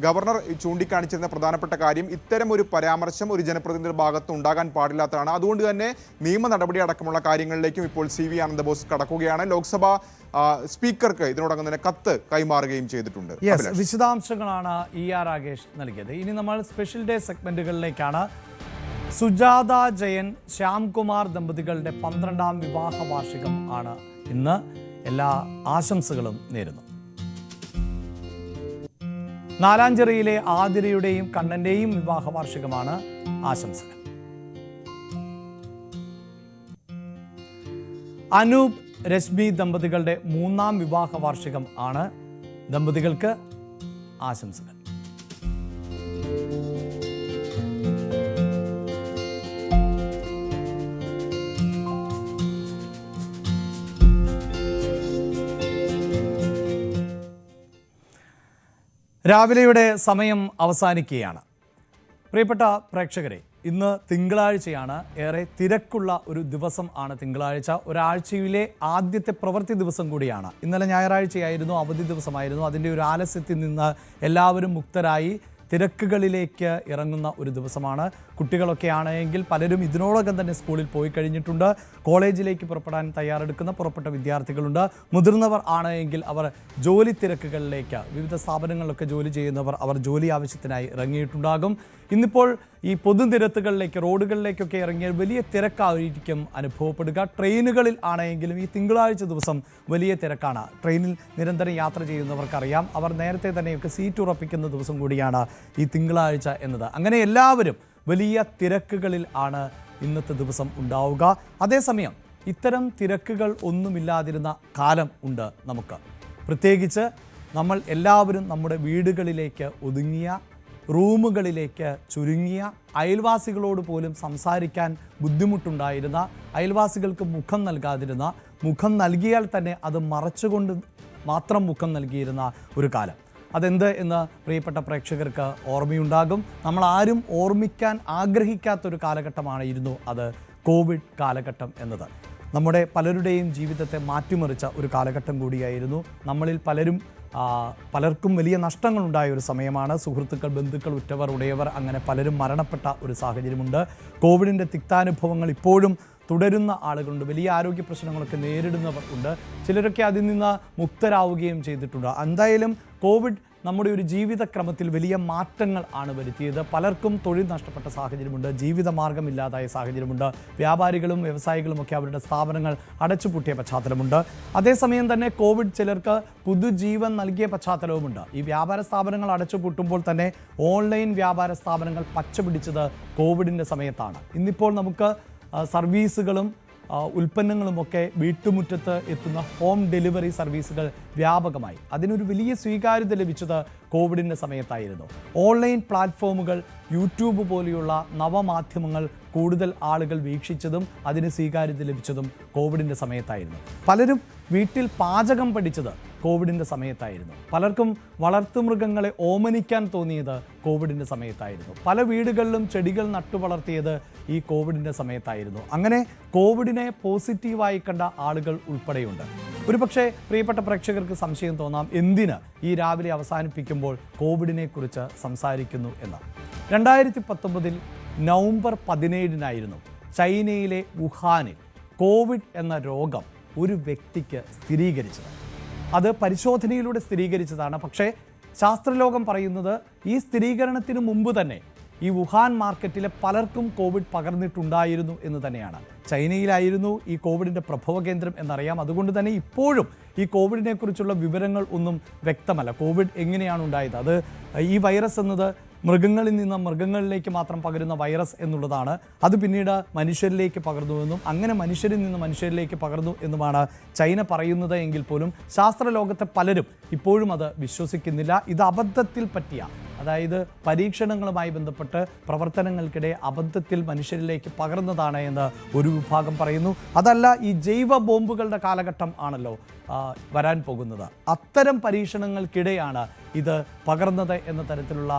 ഗവർണർ ചൂണ്ടിക്കാണിച്ചിരുന്ന പ്രധാനപ്പെട്ട കാര്യം ഇത്തരം ഒരു പരാമർശം ഒരു ജനപ്രതിനിധിയുടെ ഭാഗത്ത് ഉണ്ടാകാൻ പാടില്ലാത്തതാണ്. അതുകൊണ്ട് തന്നെ നിയമ നടപടി അടക്കമുള്ള കാര്യങ്ങളിലേക്കും ഇപ്പോൾ CV ആനന്ദബോസ് കടക്കുകയാണ്. ലോക്സഭ സ്പീക്കർക്ക് ഇതിനോടകം തന്നെ കത്ത് കൈമാറുകയും ചെയ്തിട്ടുണ്ട്. വിശദാംശങ്ങളാണ് ER രാഗേഷ് നൽകിയത്. ഇനി നമ്മൾ സ്പെഷ്യൽ ഡേ സെഗ്മെന്റുകളിലേക്കാണ്. സുജാത ജയൻ ശ്യാംകുമാർ ദമ്പതികളുടെ 12ാം വിവാഹ വാർഷികം ആണ് ഇന്ന്. എല്ലാ ആശംസകളും നേരുന്നു. നാലാഞ്ചിറയിലെ ആതിരയുടെയും കണ്ണന്റെയും വിവാഹ വാർഷികമാണ്. ആശംസകൾ. അനൂപ് രശ്മി ദമ്പതികളുടെ 3ാം വിവാഹ വാർഷികം ആണ്. ദമ്പതികൾക്ക് ആശംസകൾ. രാവിലെയുടെ സമയം അവസാനിക്കുകയാണ്. പ്രിയപ്പെട്ട പ്രേക്ഷകരെ, ഇന്ന് തിങ്കളാഴ്ചയാണ്. ഏറെ തിരക്കുള്ള ഒരു ദിവസം ആണ് തിങ്കളാഴ്ച. ഒരാഴ്ചയിലെ ആദ്യത്തെ പ്രവൃത്തി ദിവസം കൂടിയാണ്. ഇന്നലെ ഞായറാഴ്ചയായിരുന്നു, അവധി ദിവസമായിരുന്നു. അതിൻ്റെ ഒരു ആലസ്യത്തിൽ നിന്ന് എല്ലാവരും മുക്തരായി തിരക്കുകളിലേക്ക് ഇറങ്ങുന്ന ഒരു ദിവസമാണ്. കുട്ടികളൊക്കെ ആണെങ്കിൽ പലരും ഇതിനോടകം തന്നെ സ്കൂളിൽ പോയി കഴിഞ്ഞിട്ടുണ്ട്. കോളേജിലേക്ക് പുറപ്പെടാൻ പുറപ്പെട്ട വിദ്യാർത്ഥികളുണ്ട്. മുതിർന്നവർ ആണെങ്കിൽ അവർ ജോലി തിരക്കുകളിലേക്ക്, വിവിധ സ്ഥാപനങ്ങളിലൊക്കെ ജോലി ചെയ്യുന്നവർ അവർ ജോലി ആവശ്യത്തിനായി ഇറങ്ങിയിട്ടുണ്ടാകും. ഇന്നിപ്പോൾ ഈ പൊതുനിരത്തുകളിലേക്ക്, റോഡുകളിലേക്കൊക്കെ ഇറങ്ങിയ വലിയ തിരക്കായിരിക്കും അനുഭവപ്പെടുക. ട്രെയിനുകളിൽ ആണെങ്കിലും ഈ തിങ്കളാഴ്ച ദിവസം വലിയ തിരക്കാണ്. ട്രെയിനിൽ നിരന്തരം യാത്ര ചെയ്യുന്നവർക്കറിയാം, അവർ നേരത്തെ തന്നെയൊക്കെ സീറ്റ് ഉറപ്പിക്കുന്ന ദിവസം കൂടിയാണ് ഈ തിങ്കളാഴ്ച എന്നത്. അങ്ങനെ എല്ലാവരും വലിയ തിരക്കുകളിൽ ആണ് ഇന്നത്തെ ദിവസം ഉണ്ടാവുക. അതേസമയം ഇത്തരം തിരക്കുകൾ ഒന്നുമില്ലാതിരുന്ന കാലം ഉണ്ട് നമുക്ക്. പ്രത്യേകിച്ച് നമ്മൾ എല്ലാവരും നമ്മുടെ വീടുകളിലേക്ക് ഒതുങ്ങിയ, റൂമുകളിലേക്ക് ചുരുങ്ങിയ, അയൽവാസികളോട് പോലും സംസാരിക്കാൻ ബുദ്ധിമുട്ടുണ്ടായിരുന്ന, അയൽവാസികൾക്ക് മുഖം നൽകാതിരുന്ന, മുഖം നൽകിയാൽ തന്നെ അത് മറച്ചുകൊണ്ട് മാത്രം മുഖം നൽകിയിരുന്ന ഒരു കാലം. അതെന്ത് എന്ന് പ്രിയപ്പെട്ട പ്രേക്ഷകർക്ക് ഓർമ്മയുണ്ടാകും. നമ്മൾ ആരും ഓർമ്മിക്കാൻ ആഗ്രഹിക്കാത്തൊരു കാലഘട്ടമായിരുന്നു അത്, കോവിഡ് കാലഘട്ടം എന്നത്. നമ്മുടെ പലരുടെയും ജീവിതത്തെ മാറ്റിമറിച്ച ഒരു കാലഘട്ടം കൂടിയായിരുന്നു. നമ്മളിൽ പലർക്കും വലിയ നഷ്ടങ്ങളുണ്ടായ ഒരു സമയമാണ്. സുഹൃത്തുക്കൾ, ബന്ധുക്കൾ, ഉറ്റവർ, ഉടയവർ, അങ്ങനെ പലരും മരണപ്പെട്ട ഒരു സാഹചര്യമുണ്ട്. കോവിഡിൻ്റെ തിക്താനുഭവങ്ങൾ ഇപ്പോഴും തുടരുന്ന ആളുകളുണ്ട്. വലിയ ആരോഗ്യ പ്രശ്നങ്ങളൊക്കെ നേരിടുന്നവർ ഉണ്ട്. ചിലരൊക്കെ അതിൽ നിന്ന് മുക്തരാവുകയും ചെയ്തിട്ടുണ്ട്. എന്തായാലും കോവിഡ് നമ്മുടെ ഒരു ജീവിതക്രമത്തിൽ വലിയ മാറ്റങ്ങൾ ആണ് വരുത്തിയത്. പലർക്കും തൊഴിൽ നഷ്ടപ്പെട്ട സാഹചര്യമുണ്ട്, ജീവിതമാർഗമില്ലാതായ സാഹചര്യമുണ്ട്. വ്യാപാരികളും വ്യവസായികളുമൊക്കെ അവരുടെ സ്ഥാപനങ്ങൾ അടച്ചുപൂട്ടിയ പശ്ചാത്തലമുണ്ട്. അതേസമയം തന്നെ കോവിഡ് ചിലർക്ക് പുതുജീവൻ നൽകിയ പശ്ചാത്തലവുമുണ്ട്. ഈ വ്യാപാര സ്ഥാപനങ്ങൾ അടച്ചുപൂട്ടുമ്പോൾ തന്നെ ഓൺലൈൻ വ്യാപാര സ്ഥാപനങ്ങൾ പച്ചപിടിച്ചത് കോവിഡിൻ്റെ സമയത്താണ്. ഇന്നിപ്പോൾ നമുക്ക് സർവീസുകളും ഉൽപ്പന്നങ്ങളുമൊക്കെ വീട്ടുമുറ്റത്ത് എത്തുന്ന ഹോം ഡെലിവറി സർവീസുകൾ വ്യാപകമായി. അതിനൊരു വലിയ സ്വീകാര്യത ലഭിച്ചത് കോവിഡിൻ്റെ സമയത്തായിരുന്നു. ഓൺലൈൻ പ്ലാറ്റ്ഫോമുകൾ, യൂട്യൂബ് പോലെയുള്ള നവമാധ്യമങ്ങൾ കൂടുതൽ ആളുകൾ വീക്ഷിച്ചതും അതിന് സ്വീകാര്യത ലഭിച്ചതും കോവിഡിൻ്റെ സമയത്തായിരുന്നു. പലരും വീട്ടിൽ പാചകം പഠിച്ചത് കോവിഡിൻ്റെ സമയത്തായിരുന്നു. പലർക്കും വളർത്തുമൃഗങ്ങളെ ഓമനിക്കാൻ തോന്നിയത് കോവിഡിൻ്റെ സമയത്തായിരുന്നു. പല വീടുകളിലും ചെടികൾ നട്ടുവളർത്തിയത് ഈ കോവിഡിൻ്റെ സമയത്തായിരുന്നു. അങ്ങനെ കോവിഡിനെ പോസിറ്റീവായി കണ്ട ആളുകൾ ഉൾപ്പെടെയുണ്ട്. ഒരുപക്ഷെ പ്രിയപ്പെട്ട പ്രേക്ഷകർക്ക് സംശയം തോന്നാം, എന്തിന് ഈ രാവിലെ അവസാനിപ്പിക്കുമ്പോൾ കോവിഡിനെ കുറിച്ച് സംസാരിക്കുന്നു എന്ന്. 2019 നവംബർ 17 ചൈനയിലെ വുഹാനിൽ കോവിഡ് എന്ന രോഗം ഒരു വ്യക്തിക്ക് സ്ഥിരീകരിച്ചത്. അത് പരിശോധനയിലൂടെ സ്ഥിരീകരിച്ചതാണ്. പക്ഷേ ശാസ്ത്രലോകം പറയുന്നത് ഈ സ്ഥിരീകരണത്തിന് മുമ്പ് തന്നെ ഈ വുഹാൻ മാർക്കറ്റിലെ പലർക്കും കോവിഡ് പകർന്നിട്ടുണ്ടായിരുന്നു എന്ന് തന്നെയാണ്. ചൈനയിലായിരുന്നു ഈ കോവിഡിൻ്റെ പ്രഭവ കേന്ദ്രം എന്നറിയാം. അതുകൊണ്ട് തന്നെ ഇപ്പോഴും ഈ കോവിഡിനെ കുറിച്ചുള്ള വിവരങ്ങൾ ഒന്നും വ്യക്തമല്ല. കോവിഡ് എങ്ങനെയാണ് ഉണ്ടായത്, അത് ഈ വൈറസ് എന്നത് മൃഗങ്ങളിൽ നിന്ന് മൃഗങ്ങളിലേക്ക് മാത്രം പകരുന്ന വൈറസ് എന്നുള്ളതാണ്. അത് പിന്നീട് മനുഷ്യരിലേക്ക് പകർന്നുവെന്നും അങ്ങനെ മനുഷ്യരിൽ നിന്ന് മനുഷ്യരിലേക്ക് പകർന്നു എന്നുമാണ് ചൈന പറയുന്നത്. എങ്കിൽ പോലും ശാസ്ത്രലോകത്തെ പലരും ഇപ്പോഴും അത് വിശ്വസിക്കുന്നില്ല. ഇത് അബദ്ധത്തിൽ പറ്റിയ, അതായത് പരീക്ഷണങ്ങളുമായി ബന്ധപ്പെട്ട് പ്രവർത്തനങ്ങൾക്കിടെ അബദ്ധത്തിൽ മനുഷ്യരിലേക്ക് പകർന്നതാണ് എന്ന് ഒരു വിഭാഗം പറയുന്നു. അതല്ല, ഈ ജൈവ ബോംബുകളുടെ കാലഘട്ടം ആണല്ലോ വരാൻ പോകുന്നത്. അത്തരം പരീക്ഷണങ്ങൾക്കിടെയാണ് ഇത് പകർന്നത് എന്ന തരത്തിലുള്ള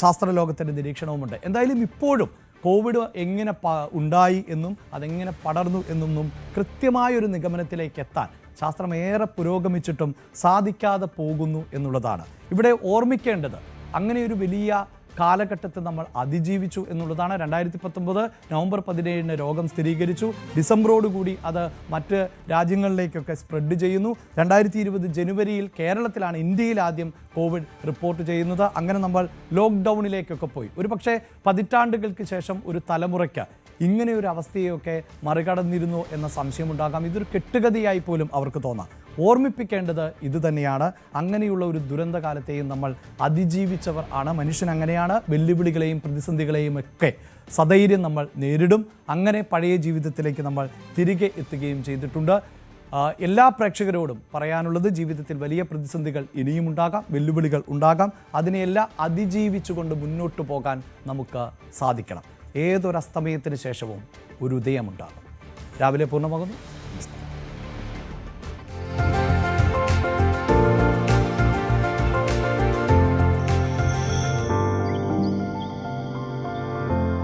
ശാസ്ത്രലോകത്തിൻ്റെ നിരീക്ഷണവുമുണ്ട്. എന്തായാലും ഇപ്പോഴും കോവിഡ് എങ്ങനെ ഉണ്ടായി എന്നും അതെങ്ങനെ പടർന്നു എന്നൊന്നും കൃത്യമായൊരു നിഗമനത്തിലേക്ക് എത്താൻ ശാസ്ത്രം ഏറെ പുരോഗമിച്ചിട്ടും സാധിക്കാതെ പോകുന്നു എന്നുള്ളതാണ്. ഇവിടെ ഓർമ്മിക്കേണ്ടത് അങ്ങനെയൊരു വലിയ കാലഘട്ടത്തെ നമ്മൾ അതിജീവിച്ചു എന്നുള്ളതാണ്. 2019 നവംബർ 17 രോഗം സ്ഥിരീകരിച്ചു. ഡിസംബറോടുകൂടി അത് മറ്റ് രാജ്യങ്ങളിലേക്കൊക്കെ സ്പ്രെഡ് ചെയ്യുന്നു. 2020 ജനുവരിയിൽ കേരളത്തിലാണ്, ഇന്ത്യയിൽ ആദ്യം കോവിഡ് റിപ്പോർട്ട് ചെയ്യുന്നത്. അങ്ങനെ നമ്മൾ ലോക്ക്ഡൗണിലേക്കൊക്കെ പോയി. ഒരു പക്ഷേ പതിറ്റാണ്ടുകൾക്ക് ശേഷം ഒരു തലമുറയ്ക്ക് ഇങ്ങനെയൊരു അവസ്ഥയൊക്കെ മറികടന്നിരുന്നു എന്ന സംശയമുണ്ടാകാം. ഇതൊരു കെട്ടുകഥയായി പോലും അവർക്ക് തോന്നാം. ഓർമ്മിപ്പിക്കേണ്ടത് ഇത് തന്നെയാണ്. അങ്ങനെയുള്ള ഒരു ദുരന്തകാലത്തെയും നമ്മൾ അതിജീവിച്ചവർ ആണ്. മനുഷ്യൻ അങ്ങനെയാണ്. വെല്ലുവിളികളെയും പ്രതിസന്ധികളെയും ഒക്കെ സധൈര്യം നമ്മൾ നേരിടും. അങ്ങനെ പഴയ ജീവിതത്തിലേക്ക് നമ്മൾ തിരികെ എത്തുകയും ചെയ്തിട്ടുണ്ട്. എല്ലാ പ്രേക്ഷകരോടും പറയാനുള്ളത്, ജീവിതത്തിൽ വലിയ പ്രതിസന്ധികൾ ഇനിയും ഉണ്ടാകാം, വെല്ലുവിളികൾ ഉണ്ടാകാം. അതിനെയെല്ലാം അതിജീവിച്ചുകൊണ്ട് മുന്നോട്ട് പോകാൻ നമുക്ക് സാധിക്കണം. ഏതൊരസ്തമയത്തിന് ശേഷവും ഒരു ഉദയമുണ്ടാകും. രാവിലെ പൂർണ്ണമാകുന്നു.